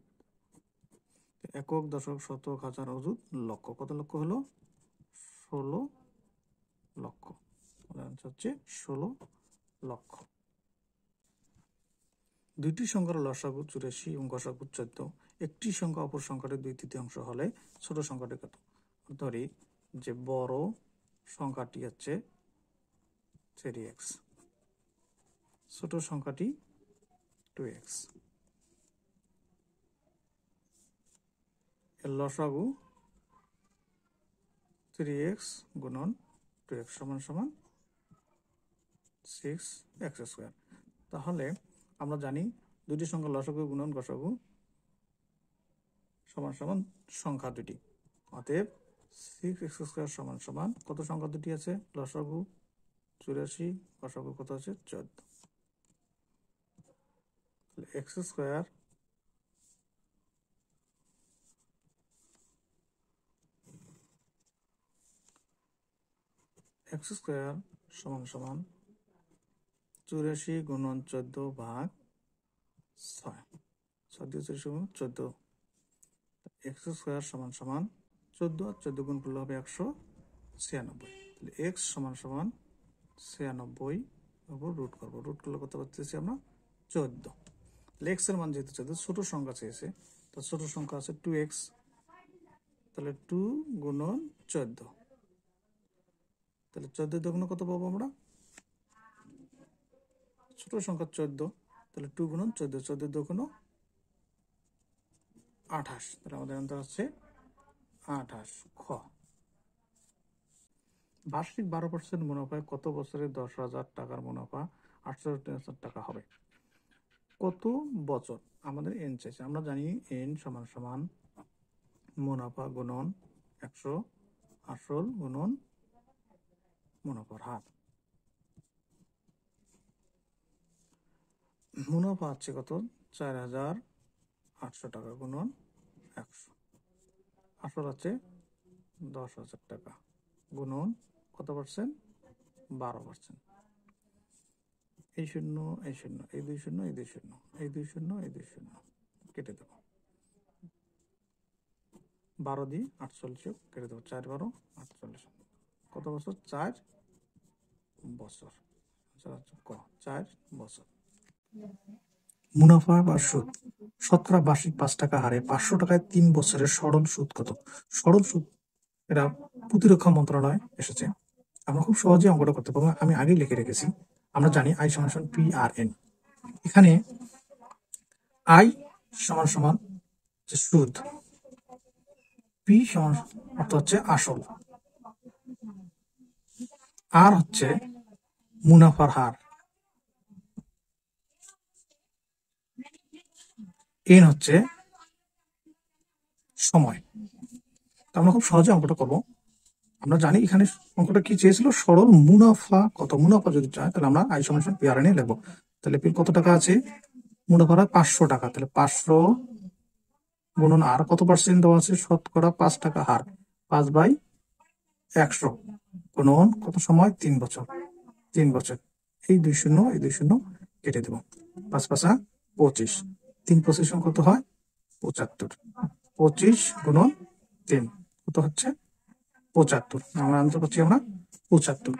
একক, দশক, শতক, হাজার, অযুত, লক্ষ। কত লক্ষ হলো? 16 লক্ষ। হচ্ছে 16 লক্ষ। দুইটি সংখ্যার লসাগু 84 এবং গসাগু 14, একটি সংখ্যা অপর সংখ্যাটির 2/3 হলে ছোট সংখ্যাটি কত? ধরি যে বড় সংখ্যাটি হচ্ছে 3x, ছোট সংখ্যাটি 2x। এর লসাগু 3x গুণন 2x সমান সমান 6x²। তাহলে আমরা জানি দুটি সংখ্যা লসাগু গুণন গসাগু সমান সমান সংখ্যা দুটি। অতএব 6x² সমান সমান কত সংখ্যা দুটি আছে? লসাগু 84, গসাগু কত আছে? 14। তাহলে x² সমান সমান 84 গুণন 14 ভাগ 6, 6 দিয়ে 14। x² সমান সমান 14 আর 14 গুণ করলে হবে 196। তাহলে x সমান সমান 96 উপর রুট করবো, রুট করলে কত পাচ্ছি আমরা? 14। তাহলে x এর মান যেহেতু 14, ছোট সংখ্যা চেয়েছে, তো ছোট সংখ্যা আছে 2x, তাহলে 2 গুণন 14। তাহলে 14 দুগুণ কত পাবো আমরা? ছোট সংখ্যা 14, তাহলে 2 গুণন 14, 14 দুগুণ 28। তাহলে আমাদের অ্যান্সার হচ্ছে 28 খ। বার্ষিক 12% মুনাফায় কত বছরে 10,000 টাকার মুনাফা 68,000 টাকা হবে? কত বছর? আমাদের এন চাইছে। আমরা জানি এন সমান সমান মুনাফা গুণন 100 আসল গুণন মুনাফার হার। মুনাফা আছে কত? 4,800 টাকা গুণন 100। আসল আছে 10,000 টাকা গুণন কত পার্সেন্ট? 12%। এই শূন্য, এই শূন্য, এই 2 শূন্য, এই 2 শূন্য, এই 2 শূন্য, এই 2 শূন্য কেটে দেবো। 12 দিয়ে 48 কেটে দেবো। 4 12 48। কত বছর? 4 বছর। ক 4 বছর। মুনাফা বা সুদ শতকরা বার্ষিক 5 টাকা হারে 500 টাকায় 3 বছরের সরল সুদ কত? সরল সুদ এটা প্রতিরক্ষা মন্ত্রণালয় এসেছে। আমরা খুব সহজে অঙ্কটা করতে পারবো, আমি আগেই লিখে রেখেছি। আমরা জানি আই সমান সমান পি আর এন। এখানে আই সমান সমান যে সুদ, পি সমান অর্থ হচ্ছে আসল, আর হচ্ছে মুনাফার হার, এন হচ্ছে সময়। তো আমরা খুব সহজে অঙ্কটা করবো। আমরা জানি এখানে অঙ্কটা কি চেয়েছিল, সরল মুনাফা কত। মুনাফা যদি চায় তাহলে আমরা আই সমান পি আর এন লিখবো। তাহলে পি কত টাকা আছে, মুনাফা 500 টাকা, তাহলে 500 গুণন আর কত পার্সেন্ট দেওয়া আছে, শতকরা 5 টাকা হার, 5/100 গুণন কত সময়, 3 বছর। 3 বছর, এই 2 শূন্য এই 2 শূন্য কেটে দেবো, 5 5 25, 3 25 কত হয় 75, 25 গুণন 3 কত হচ্ছে 75। আমরা আনসার পাচ্ছি আমরা 75।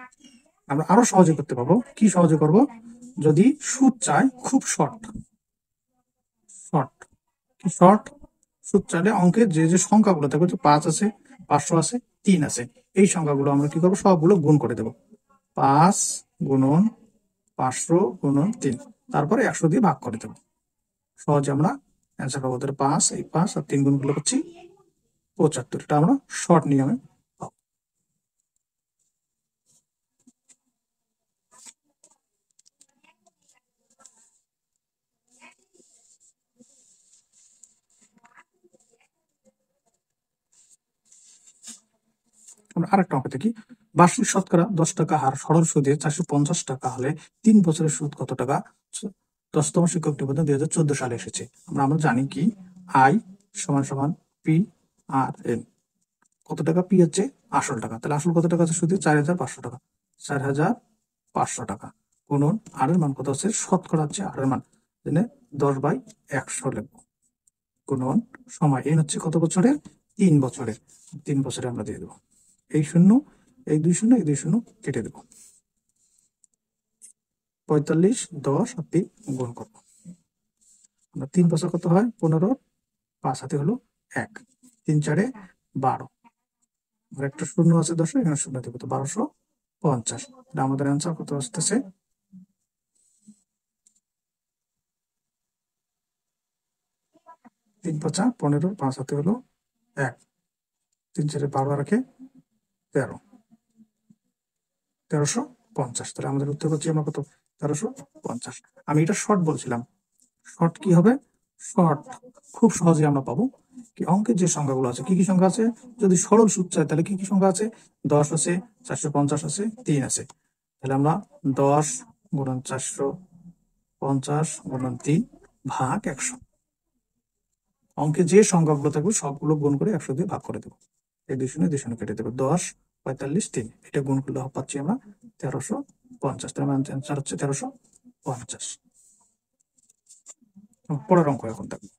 আমরা আরো সহজে করতে পারবো। কি সহজে করব, যদি সুদ চাই খুব শর্ট কি শর্ট সুদ চাইলে অঙ্কের যে যে সংখ্যাগুলো থাকবে, 5 আছে, 500 আছে, 3 আছে, এই সংখ্যাগুলো আমরা কি করবো, সবগুলো গুণ করে দেবো। 5 গুণন 500 গুণন 3, তারপরে 100 দিয়ে ভাগ করে দেবো। সহজে আমরা অ্যান্সার পাবো। 5, এই 5 আর 3 গুণগুলো করছি 75। এটা আমরা শর্ট নিয়মে পাবো। আমরা আরেকটা অঙ্ক দেখি। বার্ষিক শতকরা 10 টাকা হার সরল সুদে 450 টাকা হলে 3 বছরের সুদ কত টাকা? 10তম শিক্ষক নিবন্ধন 2014 সালে এসেছে। আমরা জানি কি, আই সমান সমান পি আর এন। কত টাকা, পি হচ্ছে আসল টাকা, তাহলে আসল কত টাকা আছে সুদে, 4500 টাকা, 4500 টাকা গুণন আর এর মান কত আছে, শতকরা হচ্ছে আর এর মান, 10/100 লিখবো, গুণন সময়, এন হচ্ছে কত বছরের, 3 বছরের। 3 বছরে আমরা দিয়ে দেবো, এই শূন্য এই 2 শূন্য এই 2 শূন্য কেটে দেবো, 45, 10 আর 3 গুণ করবো। আমরা 3 বছর কত হয় 15, 5 হাতে হলো 1, 3 4 12, আর একটা শূন্য আছে 10, এখানে শূন্য দেবো, তো 1250। আমাদের অ্যান্সার কত আসতেছে, 3 5 15, 5 হাতে হলো 1, 3 4 12 রাখে 13, 1350। তাহলে আমাদের উত্তর হচ্ছে আমরা কত, 1350। আমি এটা শর্ট বলছিলাম। শর্ট কি হবে, শর্ট খুব সহজে আমরা পাবো। কি অঙ্কের যে সংখ্যাগুলো আছে, কি কি সংখ্যা আছে, যদি সরল সুদ চাই তাহলে কি কি সংখ্যা আছে, 10 আছে, 450 আছে, 3 আছে। তাহলে আমরা 10 গুণন 450 গুণন 3 ভাগ 100, অঙ্কে যে সংখ্যাগুলো থাকবে সবগুলো গুণ করে 100 দিয়ে ভাগ করে দেবো, এই 2 শূন্য 2 শূন্য কেটে দেবো, 10 45 3, এটা গুণ করলে পাচ্ছি আমরা 1350। তার মানে অ্যান্সার হচ্ছে 1350। পরের অঙ্ক এখন থাকবে।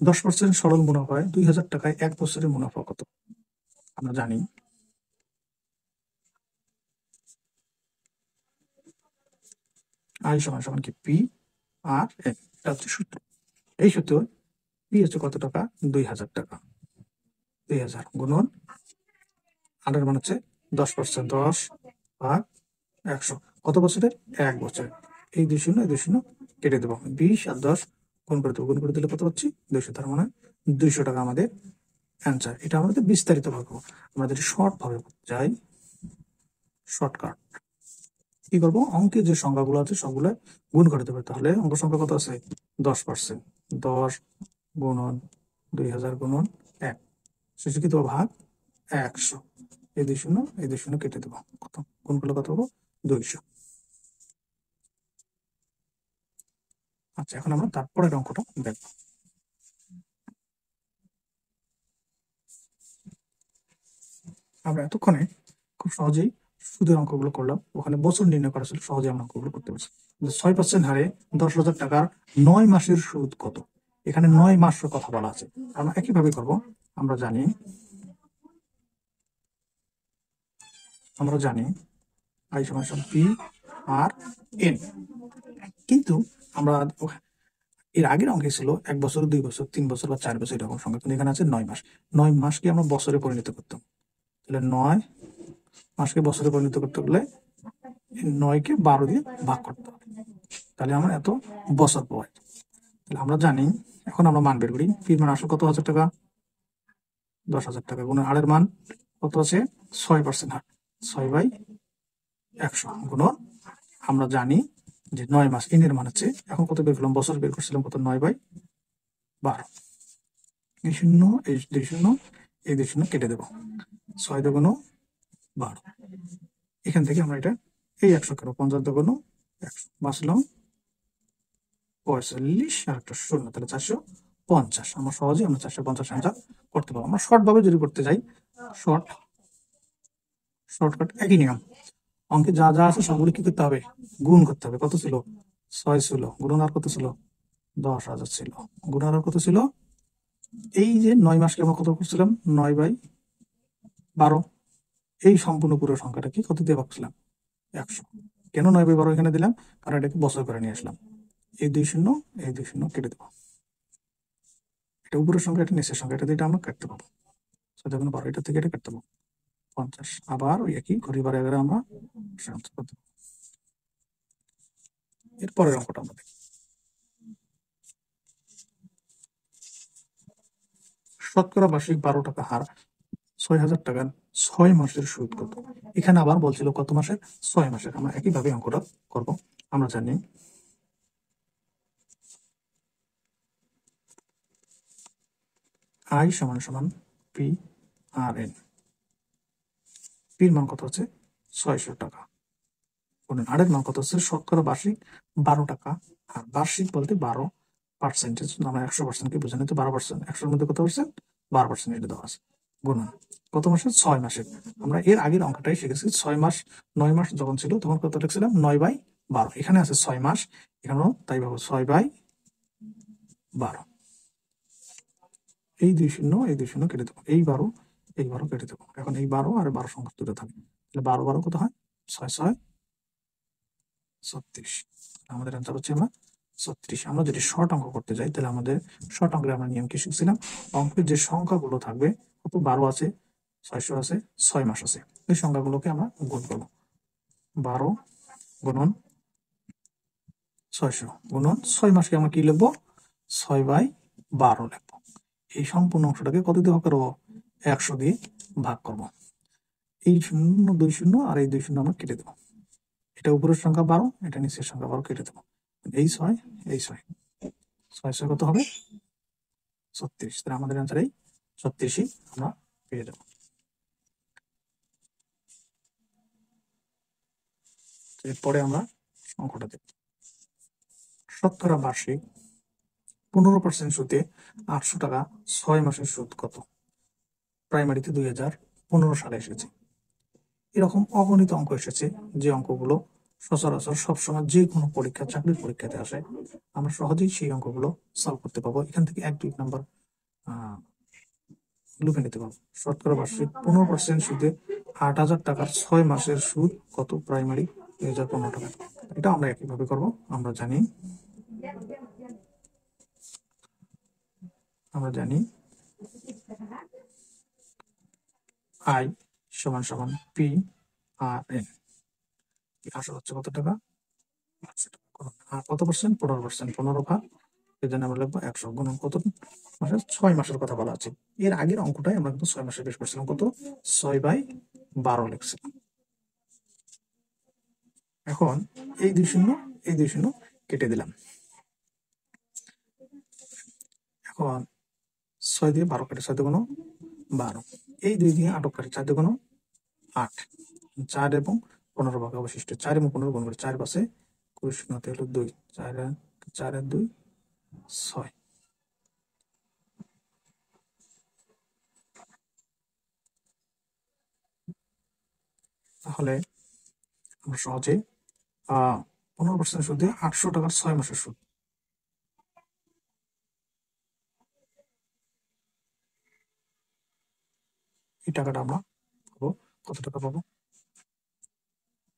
10% সরল মুনাফায় 2000 টাকায় 1 বছরের মুনাফা কত? আমরা জানি আই সমান সমান কি পি আর এন, এটা হচ্ছে সূত্র। এই সূত্র পি হচ্ছে কত টাকা, 2000 টাকা, 2000 গুণন আর এর মান হচ্ছে 10%, 10 ভাগ 100, কত বছরের, 1 বছরের। এই 2 শূন্য এই 2 শূন্য কেটে দেবো, 20 আর 10 গুণ করে দেবো, গুণ করে দিলে কত পাচ্ছি 200, তার মানে 200 টাকা আমাদের অ্যান্সার। এটা আমাদের বিস্তারিত ভাবে, আমরা যদি শর্ট ভাবে যাই, শর্টকাট কি করবো, অঙ্কের যে সংখ্যাগুলো আছে সবগুলো গুণ করে দেবে। তাহলে অঙ্ক সংখ্যা কত আছে, 10%, 10 গুণন 2000 গুণন 1, শেষে কি দেবো ভাগ 100, এই 2 শূন্য এই 2 শূন্য কেটে দেবো, কত গুণ করলে কত হবো 200। আচ্ছা, এখন আমরা তারপরের অঙ্কটা দেখবো। আমরা এতক্ষণে খুব সহজেই সুদের অঙ্কগুলো করলাম, ওখানে বছর নির্ণয় করা ছিল, সহজে আমরা অঙ্কগুলো করতে পারছি। 6% হারে 10,000 টাকার 9 মাসের সুদ কত? এখানে 9 মাসের কথা বলা আছে, আমরা একইভাবে করব। আমরা জানি আই সমান সমান পি আর এন। কিন্তু আমরা এর আগের অঙ্কে ছিল 1 বছর, 2 বছর, 3 বছর বা 4 বছর এরকম সংখ্যা, কিন্তু এখানে আছে 9 মাস। 9 মাসকে আমরা বছরে পরিণত করতাম, তাহলে 9 মাসকে বছরে পরিণত করতে গেলে 9কে 12 দিয়ে ভাগ করতে হবে, তাহলে আমরা এত বছর পাই। তাহলে আমরা জানি, এখন আমরা মান বের করি। পির মান আসলে কত হাজার টাকা? 10,000 টাকা। গুণন হারের মান কত আছে? 6% হার, 6/100 গুণন আমরা জানি যে 9 মাস, এর মান হচ্ছে, এখন কত বের করলাম? বছর বের করছিলাম কত? 9/12। এই শূন্য, এই 2 শূন্য, এই 2 শূন্য কেটে দেবো। 6 2 12। এখান থেকে আমরা এটা এই 100 করবো, 50 2 100, বাঁচলাম 45 আর একটা শূন্য, তাহলে 450। আমরা সহজেই 450 অ্যান্সার করতে পারবো। আমরা শর্ট ভাবে যদি করতে যাই, শর্টকাট একই নিয়ম। অঙ্কে যা যা আছে সবগুলো কি করতে হবে? গুণ করতে হবে। কত ছিল? 6 ছিল। গুণন আর কত ছিল? 10,000 ছিল। গুণন আর কত ছিল? এই যে 9 মাসকে আমরা কত করছিলাম? 9/12। এই সম্পূর্ণ পুরো সংখ্যাটা কি কত দিয়ে ভাগছিলাম? 100। কেন 9/12 এখানে দিলাম? কারণ এটাকে বছর করে নিয়ে আসলাম। এই 2 শূন্য, এই 2 শূন্য কেটে দেবো। এটা উপরের সংখ্যা, এটা নিচের সংখ্যা, এটা দিয়ে আমরা কাটতে পাবো। 6 2 12, এটা থেকে এটা কাটতে পাবো 50। আবার ওই একই ঘড়ি বারে বারে আমরা সংযোগ করতে পাবো। এরপরের অঙ্কটা আমরা দেখি। শতকরা বার্ষিক 12 টাকা হার 6,000 টাকার 6 মাসের সুদ কত? এখানে আবার বলছিল কত মাসের? 6 মাসের। আমরা একইভাবে অঙ্কটা করব। আমরা জানি আই সমান সমান পি আর এন। পির মান কত হচ্ছে? 600 টাকা। গুণন আরের মান কত হচ্ছে? শতকরা বার্ষিক 12 টাকা। আর বার্ষিক বলতে 12%, আমরা 100%কে বুঝে নিতে 12%, 100-র মধ্যে কত পার্সেন্ট? 12% এটা দেওয়া আছে। গুণন কত মাসের? 6 মাসের। আমরা এর আগের অঙ্কটাই শিখেছি 6 মাস। 9 মাস যখন ছিল তখন কত লিখছিলাম? 9/12। এখানে আছে 6 মাস, এখানেও তাই ভাবো 6/12। এই 2 শূন্য, এই 2 শূন্য কেটে দেবো। এই 12, এই 12 কেটে দেবো। এখন এই 12 আর 12 সংখ্যা দুটো থাকে, তাহলে 12 12 কত হয়? 6 6 36। আমাদের অ্যান্সার হচ্ছে আমরা 36। আমরা যদি শর্ট অঙ্ক করতে যাই, তাহলে আমাদের শর্ট অঙ্কের আমরা নিয়ম কি শিখছিলাম? অঙ্কের যে সংখ্যাগুলো থাকবে, কত? 12 আছে, 600 আছে, 6 মাস আছে, এই সংখ্যাগুলোকে আমরা গুণ করবো। 12 গুণন 600 গুণন 6 মাসকে আমরা কি লিখবো? 6/12 লিখবো। এই সম্পূর্ণ অংশটাকে কত দিয়ে ভাগ করবো? 100 দিয়ে ভাগ করবো। এই শূন্য, 2 শূন্য আর এই 2 শূন্য আমরা কেটে দেবো। এটা উপরের সংখ্যা 12, এটা নিচের সংখ্যা 12, কেটে দেবো। এই 6, এই 6, 6 6 কত হবে? 36। তাহলে আমাদের অ্যান্সার এই 36ই আমরা পেয়ে যাবো। এরপরে আমরা অঙ্কটা দেখব। শতকরা বার্ষিক 15% সুদে 800 টাকা 6 মাসের সুদ কত? প্রাইমারিতে 2015 সালে এসেছে। এরকম অগণিত অঙ্ক এসেছে, যে অঙ্কগুলো সচরাচর সবসময় যে কোনো পরীক্ষা, চাকরির পরীক্ষাতে আসে। আমরা সহজেই সেই অঙ্কগুলো সলভ করতে পারবো। এখান থেকে 1 2 নাম্বার লুফে নিতে পারবো। শতকরা বার্ষিক 15% সুদে 8,000 টাকার 6 মাসের সুদ কত? প্রাইমারি 2015 টাকা। এটা আমরা একইভাবে করবো। আমরা জানি আই সমান সমান পি আর এন। আসল হচ্ছে কত টাকা? 800 টাকা। আর কত পার্সেন্ট? 15%। 15 ভাগ, এই জন্য আমরা লিখবো 100। গুণন কত মাসের? 6 মাসের কথা বলা আছে। এর আগের অঙ্কটাই আমরা কিন্তু 6 মাসের বেশ করছিলাম। কত? 6/12 লিখছিলাম। এখন এই 2 শূন্য, এই 2 শূন্য কেটে দিলাম। এখন 6 দিয়ে 12 কেটে, 6 2 12, এই 2 দিয়ে 8 কাটে, 4 2 8, 4 এবং 15 ভাগে অবশিষ্ট 4 এবং 15 গুণ করে 4 পাশে 20 শূন্যতে হলো 2, 4 আর 2 6। তাহলে আমরা সহজে 15% সুদে 800 টাকার 6 মাসের সুদ, এই টাকাটা আমরা পাবো। কত টাকা পাবো?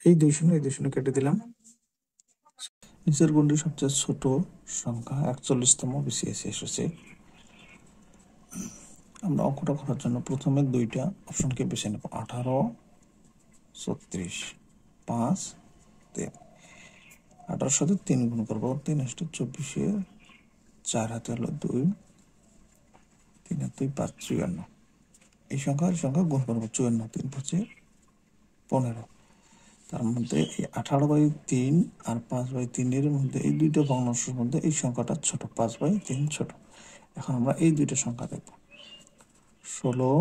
এই 2 শূন্য কেটে দিলাম। নিচের কোনটি সবচেয়ে ছোট সংখ্যা 41তম বিসিএস এসেছে? আমরা অঙ্কটা করার জন্য প্রথমে দুইটা অপশনকে বেছে নেব, 18, 36, 5, 3। 18 সাথে 3 গুণ করবো, 3 আসতে 24, 4 হাতে হলো 2, 3 হাতে 5, 54। এই সংখ্যা গুণ করবো, 54, 3 5 15। তার মধ্যে এই 18/3 আর 5/3 এর মধ্যে এই দুইটা ভগ্নাংশের মধ্যে এই সংখ্যাটা ছোট, 5/3 ছোট। এখন আমরা এই দুইটা সংখ্যা দেখব, 16,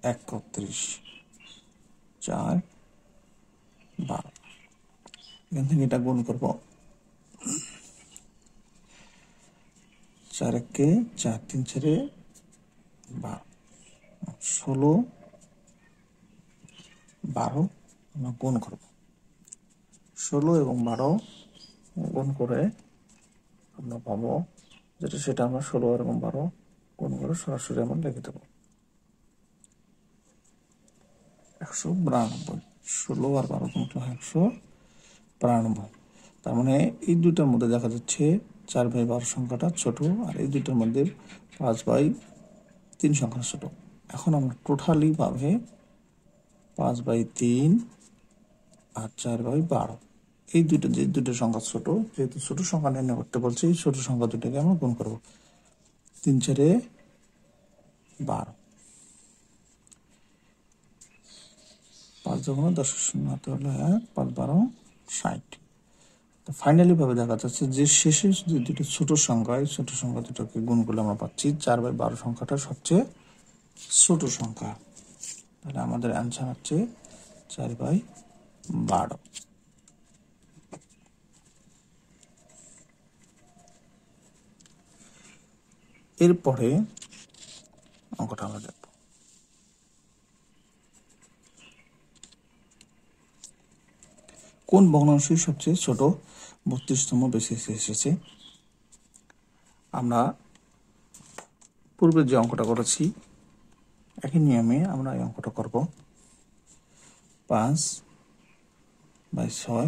31, 4, 12। এখান থেকে এটা গুণ করব, 4 একে 4, 3 4 12, 16, 12 আমরা গুণ করব। 16 এবং 12 গুণ করে আমরা পাবো যেটা, সেটা আমরা 16 এবং 12 গুণ করে সরাসরি আমরা লিখে দেবো 192। 16 আর 12 গুণ করলে 192। তার মানে এই দুইটার মধ্যে দেখা যাচ্ছে 4/12 সংখ্যাটা ছোট, আর এই দুইটার মধ্যে 5/3 সংখ্যা ছোট। এখন আমরা টোটালি ভাবে 5/3 আর 4/12 এই দুইটা সংখ্যা ছোট, যেহেতু ছোট সংখ্যা নির্ণয় করতে বলছে, এই ছোট সংখ্যা দুটাকে আমরা গুণ করবো। 3 4 12, 5 যখন 10 শূন্য হাতে হলো 1, 5 12 60। তো ফাইনালি ভাবে দেখা যাচ্ছে যে শেষে যে দুটো ছোট সংখ্যা, এই ছোট সংখ্যা দুটোকে গুণ করলে আমরা পাচ্ছি 4/12 সংখ্যাটা সবচেয়ে ছোট সংখ্যা। তাহলে আমাদের অ্যান্সার হচ্ছে 4/12। এরপরে অঙ্কটা আমরা দেখব। কোন ভগ্নাংশই সবচেয়ে ছোট 32তম বিসিএসে এসেছে? আমরা পূর্বে যে অঙ্কটা করেছি একই নিয়মে আমরা এই অঙ্কটা করব। 5/6,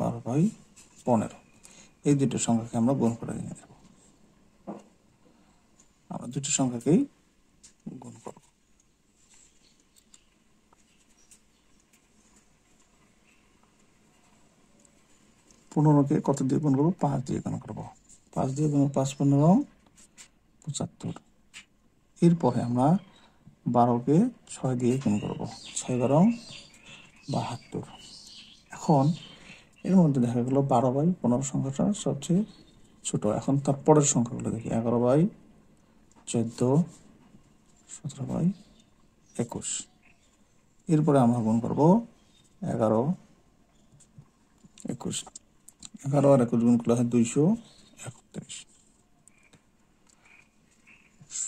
12/15 এই দুটো সংখ্যাকে আমরা গুণ করে নিয়ে নেব। আমরা দুটো সংখ্যাকেই গুণ করব। 15কে কত দিয়ে গুণ করবো? 5 দিয়ে গুণ করবো। 5 দিয়ে গুণ 5 15 75। এরপরে আমরা 12কে 6 দিয়ে গুণ করবো, 6 12 72। এখন এর মধ্যে দেখা গেল 12/15 সংখ্যাটা সবচেয়ে ছোট। এখন তার পরের সংখ্যাগুলো দেখি, 11/14, 17/21। এরপরে আমরা গুণ করবো 11, 21। 11 আর 21 গুণ করলে হয় 231।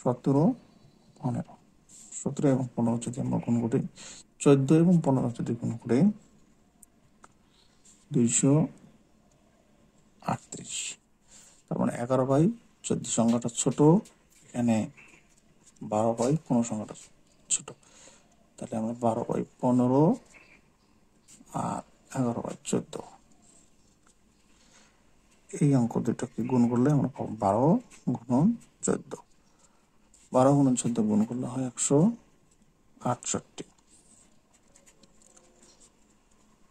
17, 15, 17 এবং 15 যদি আমরা গুণ করি, 14 এবং 15 যদি গুণ করি 238। তার মানে 11/14 সংখ্যাটা ছোট, এখানে 12/15 সংখ্যাটা ছোট। তাহলে আমরা 12/15 আর 11/14 এই অঙ্ক দুটোকে গুণ করলে আমরা পাবো 12 গুণন 14। 12 গুণন 14 গুণ করলে হয় 168।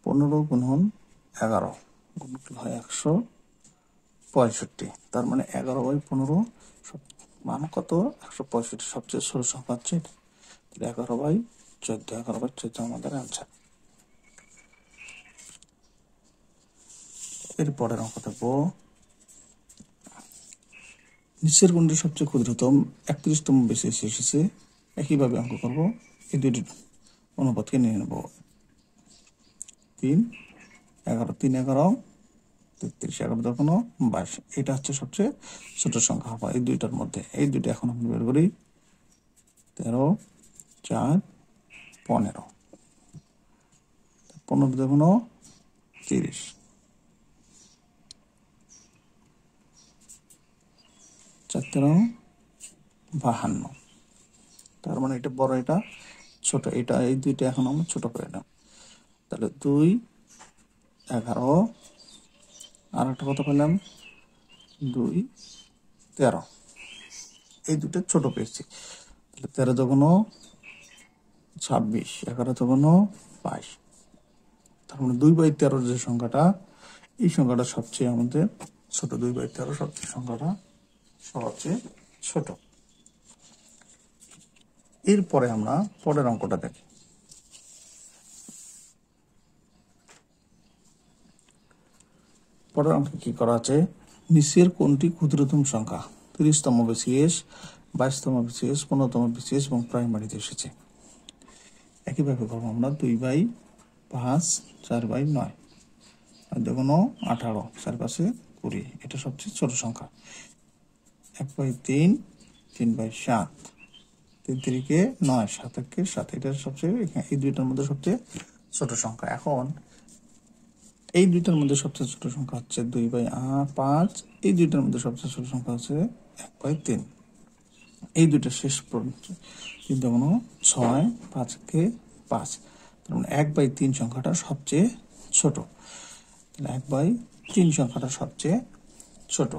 15 গুণন 11 গুণ করলে হয় 165। তার মানে 11/15 মান কত? 165। সবচেয়ে ছোট সংখ্যা হচ্ছে 11/14। 11/14 আমাদের অ্যান্সার। এরপরের অঙ্ক দেখবো, নিচের কোনটি সবচেয়ে ক্ষুদ্রতম 31তম বিসিএসে এসেছে? একইভাবে অঙ্ক করবো, এই দুটি অনুপাতকে নিয়ে নেব। 3 11, 3 11 33, 11 দোকানো 22। এটা হচ্ছে সবচেয়ে ছোট সংখ্যা হবে এই দুইটার মধ্যে। এই দুইটা এখন আমরা বের করি, 13 4 15, 15 দোকানো 30, 4 13 52। তার মানে এটা বড়, এটা ছোট, এটা এই দুইটা এখন আমরা ছোট করে নিলাম। তাহলে 2 11, আর একটা কত পেলাম 2 13, এই দুটো ছোট পেয়েছি। তাহলে 13 দুগুণ 26, 11 দুগুণ 22, তার মানে 2/13 যে সংখ্যাটা, এই সংখ্যাটা সবচেয়ে আমাদের ছোট। 2/13 সবচেয়ে সংখ্যাটা সবচেয়ে ছোট। এরপরে আমরা পরের অঙ্কটা দেখি। পরের অঙ্কে কি করা আছে, নিচের কোনটি ক্ষুদ্রতম সংখ্যা 30তম বিসিএস, 22তম বিসিএস, 15তম বিসিএস এবং প্রাইমারিতে এসেছে। একইভাবে করবো আমরা 2/5, 4/9, আর দেখুন 18, 4×5 20, এটা সবচেয়ে ছোট সংখ্যা। 1/3, 3/7, 3×3 9, 7 7, এটা সবচেয়ে, এই দুইটার মধ্যে সবচেয়ে ছোট সংখ্যা। এখন এই দুইটার মধ্যে সবচেয়ে ছোট সংখ্যা হচ্ছে 2/5, এই দুইটার মধ্যে সবচেয়ে ছোট সংখ্যা হচ্ছে 1/3। এই দুইটা শেষ পর্যন্ত 3 দুগুণ 6, 5 5, তার মানে 1/3 সংখ্যাটা সবচেয়ে ছোট। তাহলে 1/3 সংখ্যাটা সবচেয়ে ছোট।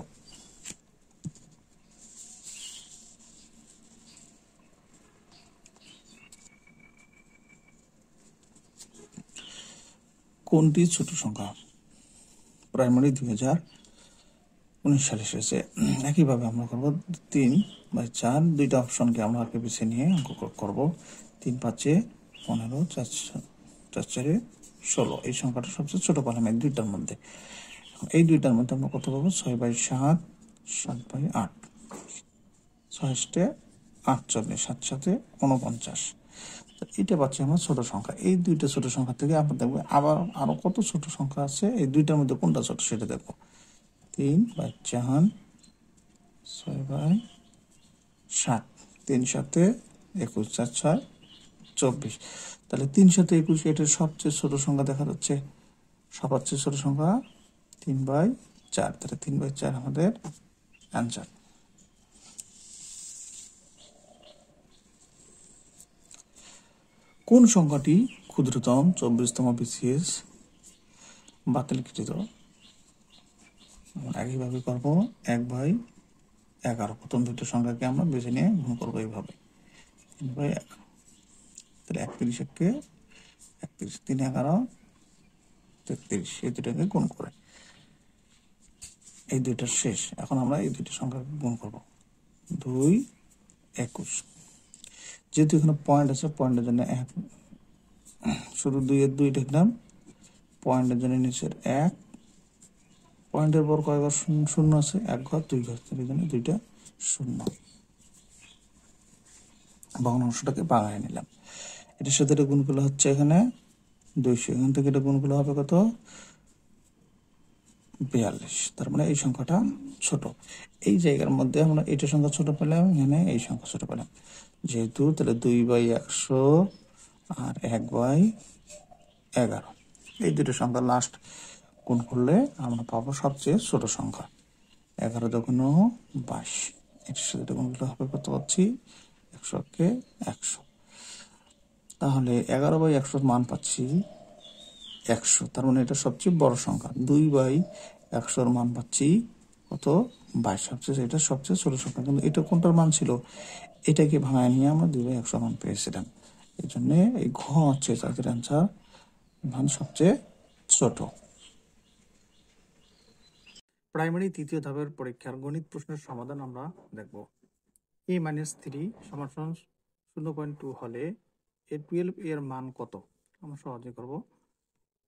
কোনটি ছোট সংখ্যা, প্রাইমারি 2019 সালে এসেছে। একইভাবে আমরা করবো 3/4, দুইটা অপশনকে আমরা আগে বেছে নিয়ে অঙ্ক করব। 3 5 15, 4 4 16, এই সংখ্যাটা সবচেয়ে ছোট পেলাম এই দুইটার মধ্যে। এই দুইটার মধ্যে আমরা কত পাবো, 6/7, 7/8, 6 48, 7 7 49, এটা পাচ্ছি আমরা ছোট সংখ্যা। এই দুইটা ছোট সংখ্যা থেকে আমরা দেখবো আবার আরো কত ছোট সংখ্যা আছে, এই দুইটার মধ্যে কোনটা ছোট সেটা দেখবো। 3/4, 6/7, 3 7 21, 4 6 24, তাহলে 3 7 21, এটার সবচেয়ে ছোট সংখ্যা দেখা যাচ্ছে। সবচেয়ে ছোট সংখ্যা 3/4, তাহলে 3/4 আমাদের অ্যান্সার। কোন সংখ্যাটি ক্ষুদ্রতম 24তম বিসিএস বাতিলকৃত। একইভাবে করবো 1/11, প্রথম দুটো সংখ্যাকে আমরা বেছে নিয়ে গুণ করবো এইভাবে 3/11, তাহলে 31 একে 31, 3 11 33, এই দুটাকে গুণ করে এই দুইটার শেষ। এখন আমরা এই দুইটা সংখ্যা গুণ করব 2 21, যেহেতু এখানে পয়েন্ট আছে পয়েন্টের জন্য এক, শুধু 2 এর 2 লিখলাম, পয়েন্টের জন্য নিচের 1, পয়েন্টের পর কয়বার শূন্য আছে, 1 ঘর 2 ঘর, এই জন্য 2টা শূন্য। ভগ্নাংশটাকে বাগায় নিলাম। এটার সাথে এটা গুণ করলে হচ্ছে এখানে 200, এখান থেকে এটা গুণ করলে হবে কত 42, তার মানে এই সংখ্যাটা ছোট। এই জায়গার মধ্যে আমরা এটা সংখ্যা ছোট পেলাম, এখানে এই সংখ্যা ছোট পেলাম যেহেতু, তাহলে 2/100 আর 1/11, এই দুটো সংখ্যা লাস্ট গুণ করলে আমরা পাবো সবচেয়ে ছোট সংখ্যা 11 দুগুণ 22, এটার সাথে এটা গুণ করলে হবে কত পাচ্ছি 100কে 100, তাহলে 11/100 মান পাচ্ছি 100, তার মানে এটা সবচেয়ে বড় সংখ্যা। 2/100 মান পাচ্ছি কত 22, সবচেয়ে এটা সবচেয়ে ছোট সংখ্যা। কিন্তু এটা কোনটার মান ছিল, এটাকে ভাঙায় নিয়ে আমরা 2/100 মান পেয়েছিলাম। এই জন্য এই ঘ হচ্ছে তাদের অ্যান্সার, মান সবচেয়ে ছোট। প্রাইমারি তৃতীয় ধাপের পরীক্ষার গণিত প্রশ্নের সমাধান আমরা দেখব। a-3 = 0.2 হলে a12 এর মান কত। আমরা সহজে করব।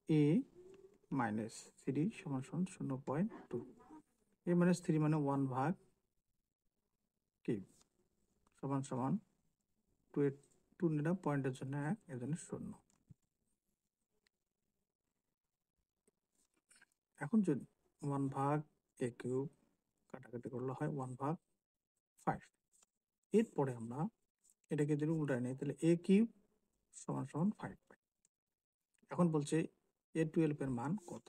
a-3 = 0.2, a-3 মানে 1/3 সমান সমান 2 নিলাম, পয়েন্টের জন্য 1, এর জন্য 0। এখন যদি 1/a³ কাটাকাটি করলে হয় 1/5, এরপরে আমরা এটাকে যদি উল্টায় নিই তাহলে a³ = 5 পাই। এখন বলছে a12 এর মান কত।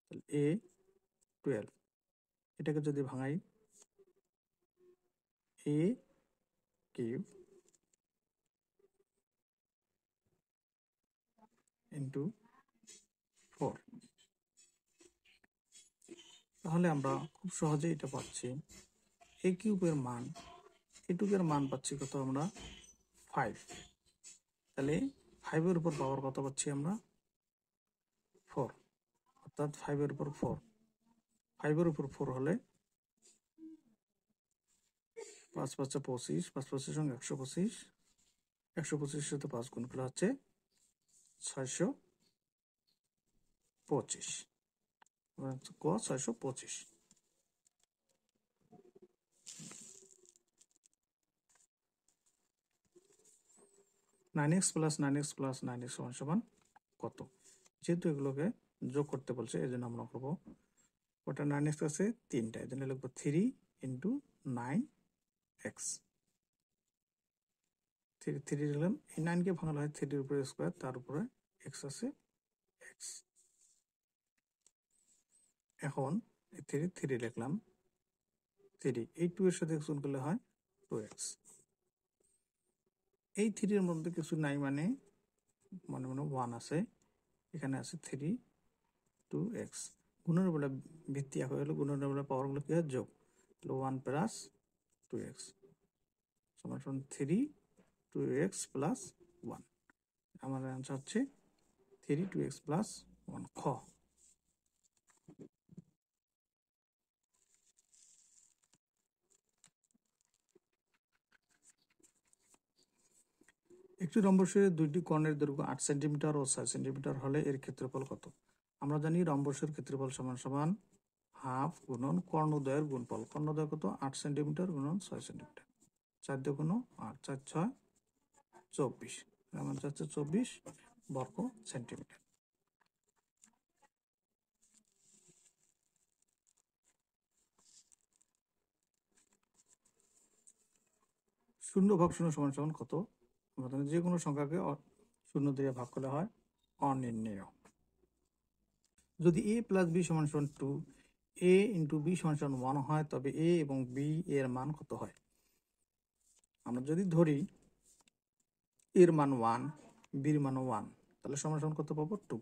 তাহলে a12, এটাকে যদি ভাঙাই a³ ইন্টু 4। তাহলে আমরা খুব সহজে এটা পাচ্ছি, এ কিউবের মান এটুকের মান পাচ্ছি কত আমরা 5। তাহলে 5-এর উপর পাওয়ার কত পাচ্ছি আমরা 4, অর্থাৎ 5-এর উপর 4। 5-এর উপর 4 হলে 5 5 25, 5 5 সঙ্গে 125, 125 সাথে 5 গুণ করলে হচ্ছে 625। ক 625। 9x plus 9x plus 9x সমান সমান কত? যেহেতু এগুলোকে যোগ করতে বলছে এই জন্য আমরা করবো, ওটা 9x আছে 3টা, এই জন্য লিখবো 3 ইন্টু 9x। 3 লিখলাম, এই 9কে ভাঙানো হয় 3-এর উপরে স্কোয়ার, তার উপরে x আছে x। এখন 3 লিখলাম, 3 এই 2 এর সাথে গুণ করলে হয় 2x। এই 3-এর মধ্যে কিছু নাই, মানে মনে মনে 1 আছে, এখানে আছে 3 2x। গুণের বেলা ভিত্তি এক হয়ে গেল, গুণের বেলা পাওয়ারগুলো কি হয় যোগ, 1 প্লাস 2x সমান সমান 3 2x প্লাস 1। আমাদের অ্যান্সার হচ্ছে 3 2x প্লাস 1 খ। একটি রম্বসের দুইটি কর্ণের দৈর্ঘ্য 8 সেন্টিমিটার ও 6 সেন্টিমিটার হলে এর ক্ষেত্রফল কত? আমরা জানি রম্বসের ক্ষেত্রফল সমান সমান হাফ গুণন কর্ণদ্বয়ের গুণফল। কর্ণদ্বয় কত? 8 সেন্টিমিটার গুণন 6 সেন্টিমিটার। 4 দিয়ে গুণ 8, 4 6 24, আমার যাচ্ছে 24 বর্গ সেন্টিমিটার। শূন্য ভাগ শূন্য সমান সমান কত? আমরা জানি যে কোনো সংখ্যাকে শূন্য দিয়ে ভাগ করলে হয় অনির্ণেয়। যদি a প্লাস b সমান সমান 2, a ইন্টু b সমান সমান 1 হয়, তবে a এবং b এর মান কত হয়? আমরা যদি ধরি এর মান 1, বির মান 1, তাহলে সমান সমান কত পাবো? 2।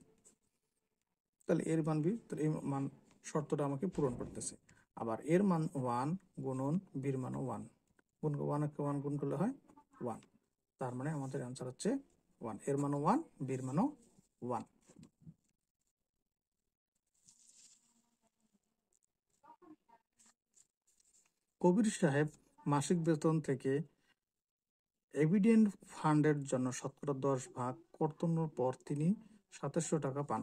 তাহলে এর মান বি, তাহলে এই মান শর্তটা আমাকে পূরণ করতেছে। আবার এর মান 1 গুণন বির মান 1, গুণ 1 গুণ করলে হয় 1। তার মানে আমাদের অ্যান্সার হচ্ছে 1। এর মান 1, বির মান 1। কবির সাহেব মাসিক বেতন থেকে এভিডেন্ট ফান্ডের জন্য শতকরা 10 ভাগ কর্তনের পর তিনি 2700 টাকা পান।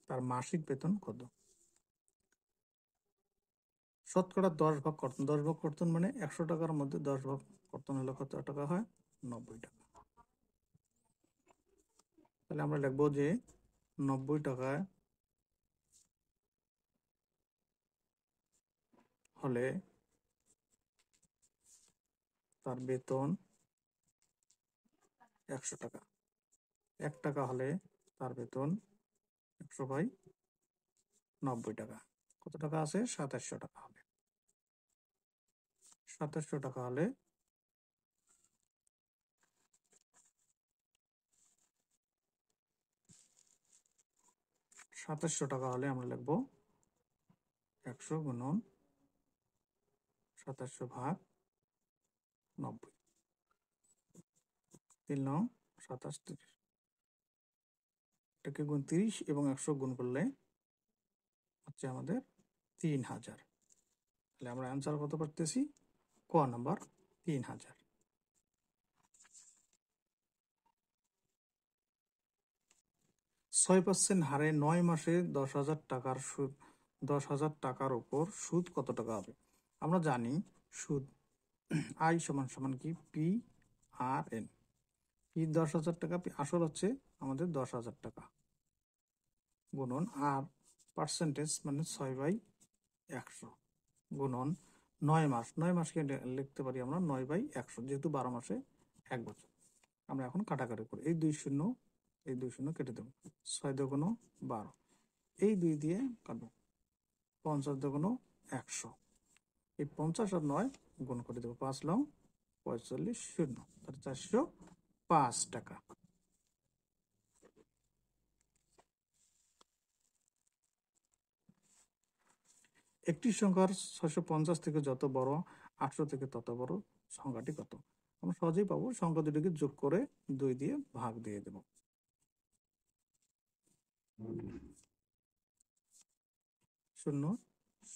তার মাসিক বেতন কত? শতকরা 10 ভাগ কর্তন, 10 ভাগ কর্তন মানে 100 টাকার মধ্যে 10 ভাগ কর্তন হলে কত টাকা হয়? 90 টাকা। তাহলে আমরা লিখবো যে 90 টাকায় হলে তার বেতন 100 টাকা। 1 টাকা হলে তার বেতন 100/90 টাকা। কত টাকা আছে? 2700 টাকা হবে। 2700 টাকা হলে 2700 টাকা হলে আমরা লিখবো 100 গুণন 2700 ভাগ 90, 3 9 27 30। এটাকে গুণ 30 এবং 100 গুণ করলে হচ্ছে আমাদের 3000। তাহলে আমরা অ্যান্সার কত করতেছি? ক নাম্বার 3000। 6% হারে 9 মাসে 10,000 টাকার সুদ, 10,000 টাকার উপর সুদ কত টাকা হবে? আমরা জানি সুদ আই সমান সমান কি? P R N. পি 10,000 টাকা, আসল হচ্ছে আমাদের 10,000 টাকা, গুণন আর পার্সেন্টেজ মানে 6/100 গুণন 9 মাস। 9 মাসকে লিখতে পারি আমরা 9/100, যেহেতু 12 মাসে 1 বছর। আমরা এখন কাটাকাটি করি, এই 2 শূন্য এই 2 শূন্য কেটে দেবো, 6 2 12, এই 2 দিয়ে কাটবো, 50 2 100, এই 50 আর 9 গুণ করে দেবো, 5 9 45 শূন্য, তাহলে 405 টাকা। একটি সংখ্যার 650 থেকে যত বড় 800 থেকে তত বড় সংখ্যাটি কত? আমরা সহজেই পাবো, সংখ্যা দুটিকে যোগ করে 2 দিয়ে ভাগ দিয়ে দেব। 0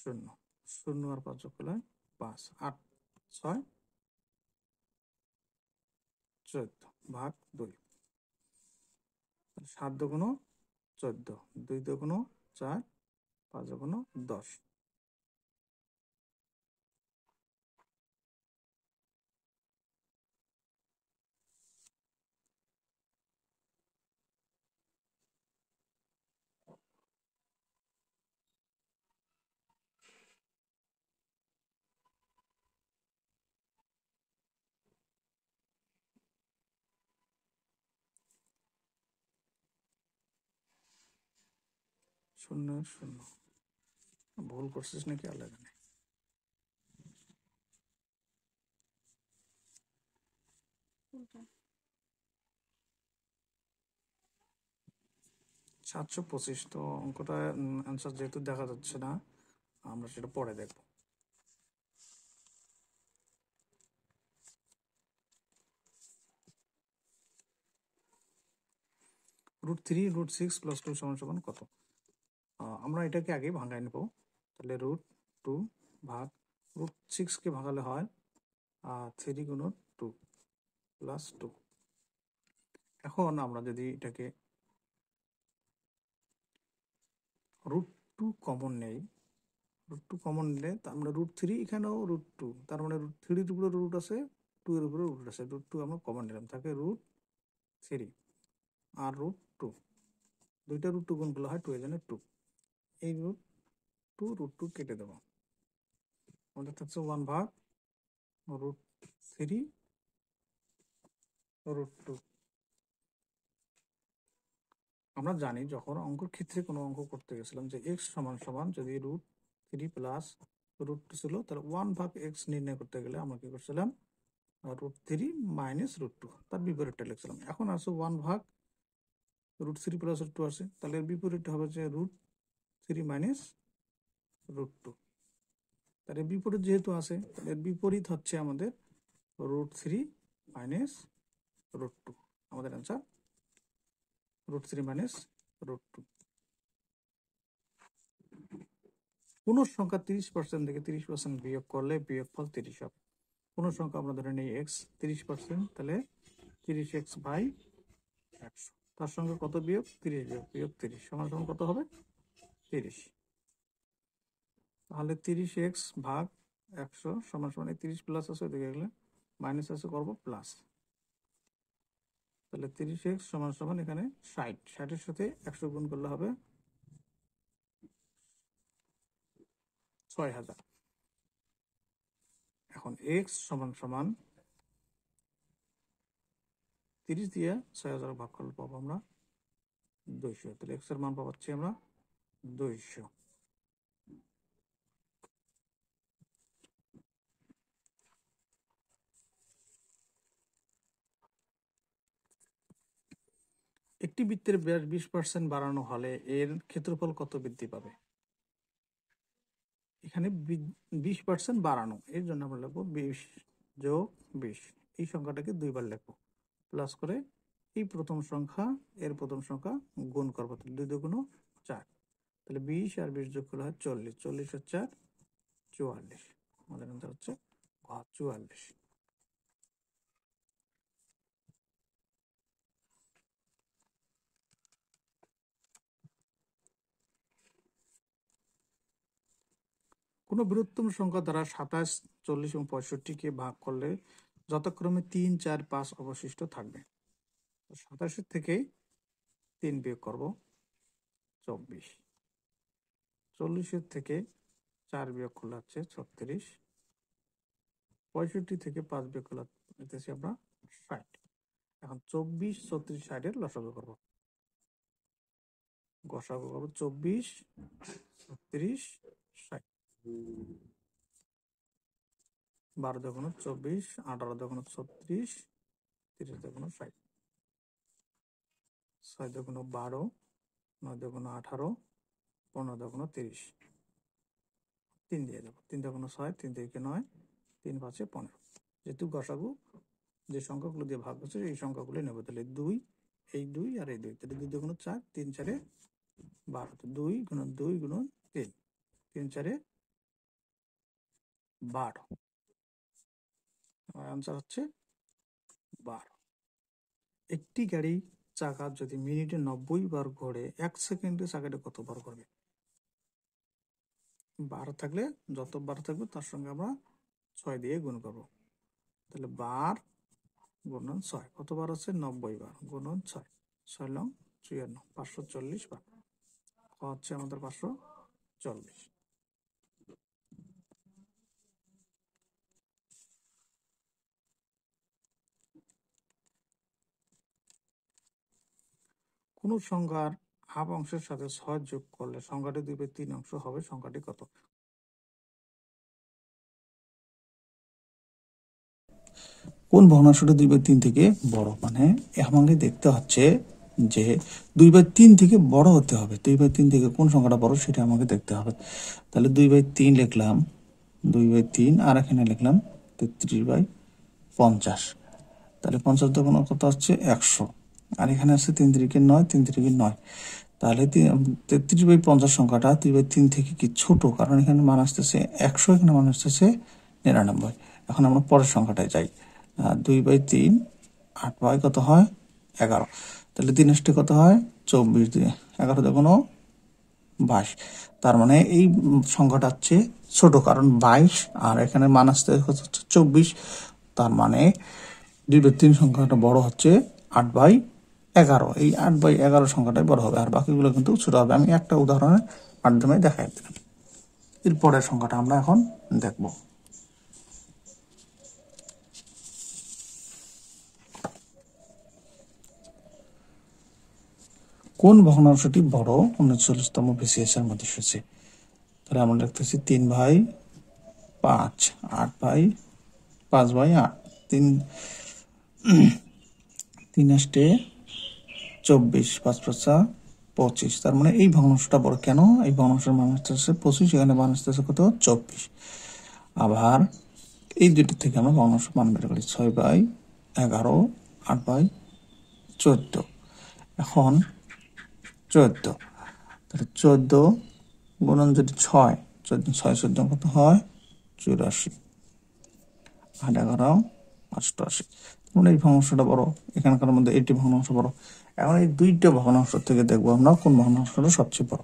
0 0 আর 5 যোগ করলে 5, 8 6 14 ভাগ 2। 7 দুগুণ 14, 2 দুগুণ 4, 5 দুগুণ 10। শূন্য শূন্য, ভুল করছিস নাকি আলাদা নেই। কোনটা? 725। তো অঙ্কটা অ্যান্সার যেহেতু দেখা যাচ্ছে না, আমরা সেটা পরে দেখব। √3 √6 + 2 = কত? আমরা এটাকে আগে ভাঙায় নেব। তাহলে √2 ভাগ √6 কে ভাঙালে হয় 3 গুণ 2 + 2। এখন আমরা যদি এটাকে √2 কমন নেই, √2 কমন নিলে আমরা √3, এখানেও √2, তার মানে √3 এর উপরে রুট আছে, 2 এর উপরে রুট আছে, √2 আমরা কমন নিলাম, থাকে √3 আর √2, দুইটা √2 গুণ করলে হয় 2 এর জন্য 2। এই √2 √2 কেটে দেবো, আমাদের থাকছে 1 ভাগ √3 √2। আমরা জানি যখন অঙ্কের ক্ষেত্রে কোনো অঙ্ক করতে গেছিলাম যে x সমান সমান যদি √3 প্লাস √2 ছিল, তাহলে 1 ভাগ x নির্ণয় করতে গেলে আমরা কি করছিলাম, √3 মাইনাস √2 তার বিপরীতটা লিখছিলাম। এখন আছে 1 ভাগ √3 প্লাস √2 আছে, তাহলে এর বিপরীতটা হবে যে √3 মাইনাস √2। তার এর বিপরীত যেহেতু আছে, তাহলে এর বিপরীত হচ্ছে আমাদের √3 মাইনাস √2। আমাদের অ্যান্সার √3 মাইনাস √2। কোন সংখ্যা 30% থেকে 30% বিয়োগ করলে বিয়োগফল 30 হবে? কোন সংখ্যা আমরা ধরে নেই x 30%, তাহলে 30x বাই 100, তার সঙ্গে কত বিয়োগ, 30 বিয়োগ, বিয়োগ 30 সমান সমান কত হবে, 30। তাহলে 30x ভাগ 100 সমান সমান 30 প্লাস আছে, ওদিকে গেলে মাইনাস আছে, করবো প্লাস। তাহলে 30x সমান সমান এখানে 60, 60 এর সাথে 100 গুণ করলে হবে 6000। এখন x সমান সমান 30 দিয়ে 6000 ভাগ করলে পাবো আমরা 200। তাহলে x এর মান পাচ্ছি আমরা 200। একটি বৃত্তের ব্যাস 20% বাড়ানো হলে এর ক্ষেত্রফল কত বৃদ্ধি পাবে? এখানে 20% বাড়ানো, এর জন্য আমরা লিখবো 20 যোগ 20, এই সংখ্যাটাকে 2 বার লিখবো, প্লাস করে এই প্রথম সংখ্যা এর প্রথম সংখ্যা গুণ করবো, 2 দুগুণ 4, তাহলে 20 আর 20 যোগ করলে হয় 40, 40 আর 4 44। আমাদের আনসার হচ্ছে 44। কোনো বৃহত্তম সংখ্যা দ্বারা 27, 40 এবং 65 ভাগ করলে যথাক্রমে 3, 4, 5 অবশিষ্ট থাকবে। 27 থেকে 3 বিয়োগ করব 24, 40 থেকে 4 বিয়োগ করলে হচ্ছে 36, 65 থেকে 5 বিয়োগ করলে নিতেছি আমরা 60। এখন 24, 36, 60 এর লসাগু করবো, গসাগু করবো 24, 36, 60। 12 দুগুণ 24, 18 দুগুণ 36, 30 দুগুণ 60, 6 দুগুণ 12, 9 দুগুণ 18, 15 দুগুণ 30, 3 দিয়ে দেবো। 3 দুগুণ 6, 3 3 9, 3 5 15। যেহেতু গসাগু যে সংখ্যাগুলো দিয়ে ভাগ হচ্ছে এই সংখ্যাগুলো নেবো, তাহলে 2, এই 2 আর এই 2, তাহলে 2 দুগুণ 4, 3 4 12, 2 গুণন 2 গুণন 3, 3 4 12। আমার আনসার হচ্ছে 12। একটি গাড়ি চাকা যদি মিনিটে 90 বার ঘোরে, 1 সেকেন্ডে চাকাটা কতবার ঘুরবে? বার থাকলে যত বার থাকবে তার সঙ্গে আমরা 6 দিয়ে গুণ করবো। তাহলে বার গুণন 6 কতবার আছে? 90 বার গুণন 6, 6 লং 54, 540 বার হচ্ছে আমাদের 540। কোন সংখ্যার হাফ অংশের সাথে 6 যোগ করলে সংখ্যাটি 2/3 অংশ হবে, সংখ্যাটি কত? কোন ভগ্নাংশটি 2/3 থেকে বড়? মানে আমাকে দেখতে হচ্ছে যে 2/3 থেকে বড় হতে হবে। 2/3 থেকে কোন সংখ্যাটা বড় সেটা আমাকে দেখতে হবে। তাহলে 2/3 লিখলাম, 2/3, আর এখানে লিখলাম 33/50। তাহলে 50 দুগুণ কত হচ্ছে? 100, আর এখানে আছে 3 3 9, 3 3 9। তাহলে 33/50 সংখ্যাটা 2/3 থেকে কি ছোট? কারণ এখানে মান আসতেছে 100, এখানে মান আসতেছে 99। এখন আমরা পরের সংখ্যাটায় যাই। 2/3, 8 বাই কত হয়? 11। তাহলে 3 আসতে কত হয়? 24 দিয়ে 11 দুগুণ 22। তার মানে এই সংখ্যাটা হচ্ছে ছোট, কারণ 22 আর এখানে মান আসতে হচ্ছে 24। তার মানে 2/3 সংখ্যাটা বড় হচ্ছে 8/11। এই 8/11 সংখ্যাটাই বড় হবে, আর বাকিগুলো কিন্তু ছোট হবে। আমি একটা উদাহরণের মাধ্যমে দেখাই দিলাম। এরপরের সংখ্যাটা আমরা এখন দেখব। কোন ভগ্নাংশটি বড় 39তম BCS এর মধ্যে এসেছে? তাহলে আমরা লিখতেছি 3/5, 8/5/8, 3 আসতে 24, 5 5 25। তার মানে এই ভগ্নাংশটা বড়। কেন? এই ভগ্নাংশের মান আসতেছে 25, এখানে মান আসতেছে কত? 24। আবার এই দুটি থেকে আমরা ভগ্নাংশ মান বের করি, 6/11, 8/14। এখন 14, তাহলে 14 গুণন যদি 6, 6 14 কত হয়? 84, 8 11 88। মানে এই ভগ্নাংশটা বড়, এখানকার মধ্যে এইটি ভগ্নাংশ বড়। এখন এই দুইটা ভগ্নাংশ থেকে দেখবো আমরা কোন ভগ্নাংশটা সবচেয়ে বড়।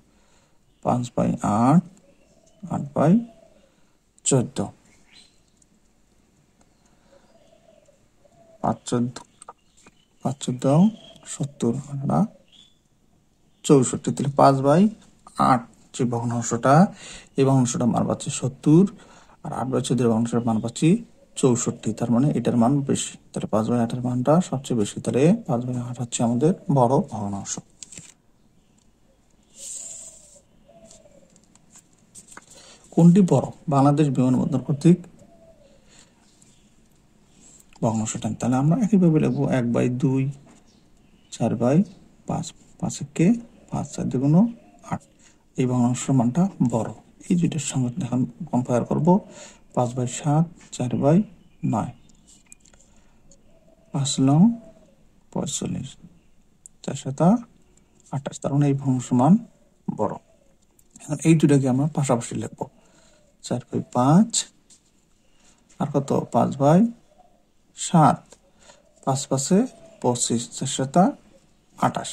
5/8, 8/14, 5 14 70, 64। তাহলে 5/8 যে ভগ্নাংশটা, এই ভগ্নাংশটা মান পাচ্ছি 70, আর 8/14 ভগ্নাংশের মান পাচ্ছি 64। তার মানে এটার মান বেশি, তাহলে 5/8 এর মানটা সবচেয়ে বেশি। তাহলে 5/8 হচ্ছে আমাদের বড় ভগ্নাংশ। কোনটি বড়? বাংলাদেশ বিমানবন্দর কর্তৃক ভগ্নাংশটা। তাহলে আমরা একইভাবে লিখবো 1/2, 4/5, 5 একে 5, 4 দুগুণ 8। এই ভগ্নাংশের মানটা বড়। এই দুইটার সঙ্গে এখন কম্পেয়ার করবো। 5/7, 4/9, 5 লং 45, 4 7 28। তার মানে এই ভগ্নাংশের মান বড়। এখন এই দুটাকে আমরা পাশাপাশি লিখবো, 4/5 আর কত? 5/7, 5 5 25, 4 7 28।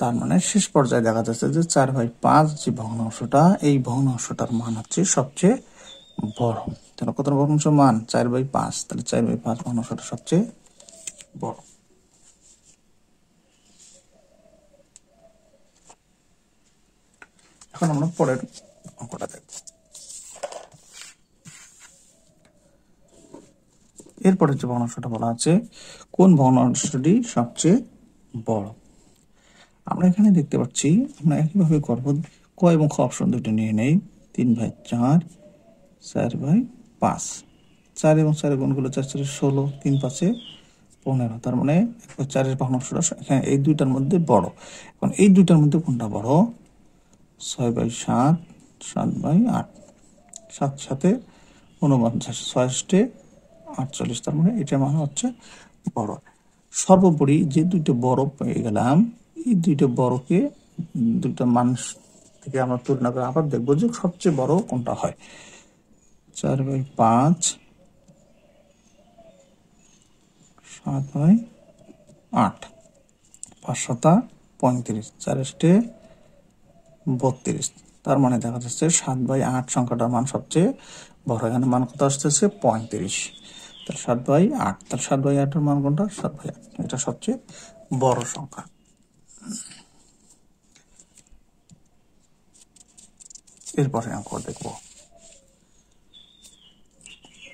তার মানে শেষ পর্যায়ে দেখা যাচ্ছে যে 4/5 যে ভগ্নাংশটা, এই ভগ্নাংশটার মান হচ্ছে সবচেয়ে বড়। তাহলে কত ভগ্নাংশ মান? 4/5। তাহলে 4/5 ভগ্নাংশটা সবচেয়ে বড়। এখন আমরা পরের অঙ্কটা দেখব। এরপরে যে ভগ্নাংশটা বলা আছে, কোন ভগ্নাংশটি সবচেয়ে বড়? আমরা এখানে দেখতে পাচ্ছি, আমরা একইভাবে করব। ক এবং খ অপশন দুটো নিয়ে নেই। 3/4, 4/5। 4 এবং 4 গুণগুলো 4 4 16, 3 5 15। তার মানে 4-এর ভগ্নাংশটা এখানে এই দুইটার মধ্যে বড়। এখন এই দুইটার মধ্যে কোনটা বড়? 6/7, 7/8। সাত সাথে 49, 6 48, তার মানে এটার মান হচ্ছে বড়। সর্বোপরি যে দুইটা বড় পেয়ে গেলাম, এই দুইটা বড়কে দুইটা মান থেকে আমরা তুলনা করে আবার দেখবো যে সবচেয়ে বড় কোনটা হয়। 4/5, 7/8, 5 7 35, 4 32। তার মানে দেখা যাচ্ছে 7/8 সংখ্যাটার মান সবচেয়ে বড়। এখানে মান কত আসতেছে 35, তাহলে 7/8, তাহলে 7/8 এর মান কোনটা? 7/8, এটা সবচেয়ে বড় সংখ্যা। এরপরে আমরা দেখব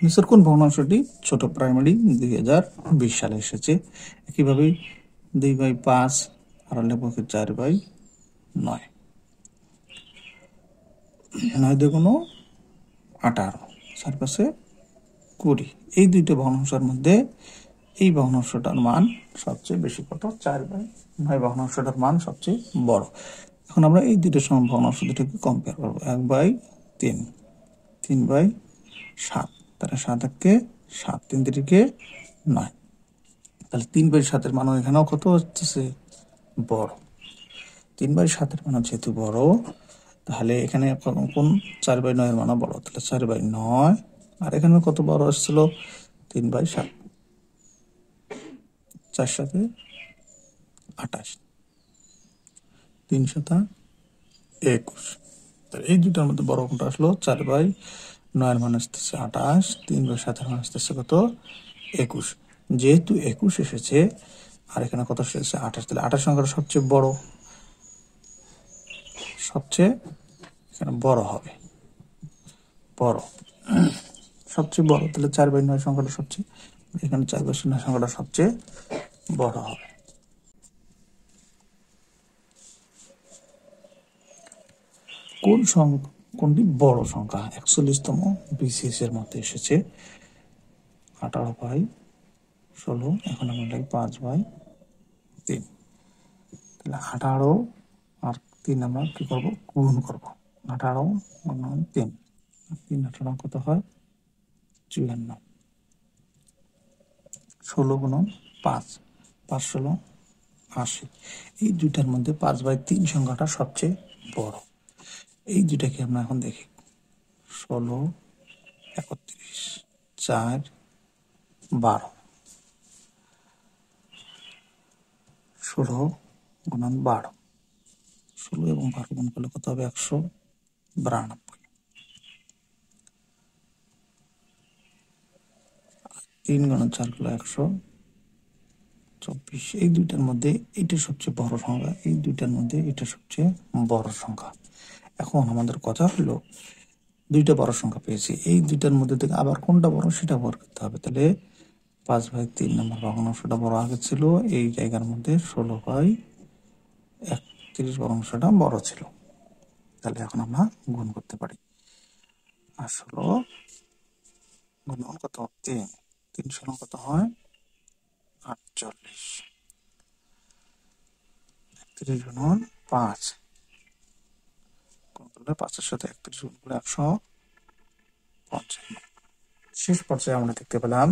নিচের কোন ভগ্নাংশটি ছোট প্রাইমারি 2020 সালে এসেছে। একইভাবে 2/5 আর লেখব 4/9, 9 2 18, 4 5 20। এই দুইটা ভগ্নাংশের মধ্যে এই ভগ্নাংশটার মান সবচেয়ে বেশি কত? 4/9 ভগ্নাংশটার মান সবচেয়ে বড়। এখন আমরা এই দুইটা ভগ্নাংশ দুটোকে কম্পেয়ার করবো। 1/3, 3/7, তাহলে 7 কে 7, 3 3 9, তাহলে 3/7 এর মান এখানেও কত হচ্ছে? বড়। 3/7 এর মান যেহেতু বড়, তাহলে এখানে কোন 4/9 এর মান বড়, তাহলে 4/9। আর এখানে কত বড় আসছিল? 3/7, 4 7 28, 3 7 21। তাহলে এই দুটার মধ্যে বড় কোনটা আসলো? 4/9 এর মান আসতেছে 28, 3/7 এর মান আসতেছে কত? 21। যেহেতু 21 এসেছে আর এখানে কত এসেছে? 28, তাহলে 28 সংখ্যাটা সবচেয়ে বড়, সবচেয়ে এখানে বড় হবে, বড়, সবচেয়ে বড়। তাহলে 4/9 সংখ্যাটা সবচেয়ে, এখানে 4/9 সংখ্যাটা সবচেয়ে বড় হবে। কোনটি বড় সংখ্যা? 41তম BCS এর মধ্যে এসেছে 18/16। এখন আমরা লিখি 5/3, তাহলে 18 আর 3 আমরা কি করব? গুণ করব। 18 গুণন 3, 3 18 কত হয়? 54। 16 গুণন 5, 5 16 80। এই দুইটার মধ্যে 5/3 সংখ্যাটা সবচেয়ে বড়। এই দুইটাকে আমরা এখন দেখি। 16 31, 4 12, 16 গুণন 12, 16 এবং 12 গুণ করলে কত হবে? 192। 3 গুণন 4 করলে 124। এই দুইটার মধ্যে এটা সবচেয়ে বড় সংখ্যা, এই দুইটার মধ্যে এটা সবচেয়ে বড় সংখ্যা। এখন আমাদের কথা হলো দুইটা বড় সংখ্যা পেয়েছি, এই দুইটার মধ্যে থেকে আবার কোনটা বড় সেটা বের করতে হবে। তাহলে 5/3 নম্বর ভগ্নাংশটা বড় আগে ছিল, এই জায়গার মধ্যে 16/31 ভগ্নাংশটা বড় ছিল। তাহলে এখন আমরা গুণ করতে পারি। আর 16 গুণন কত? 3, 3 16 কত হয়? 48, 31 গুণন 5, গুণ করলে 5-এর সাথে 31 গুণ করলে 155। শেষ পর্যায়ে আমরা দেখতে পেলাম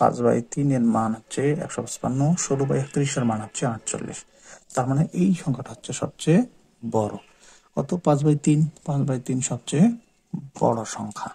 5/3 এর মান হচ্ছে 155, 16/31 এর মান হচ্ছে 48। তার মানে এই সংখ্যাটা হচ্ছে সবচেয়ে বড়। কত? 5/3, 5/3 সবচেয়ে বড় সংখ্যা।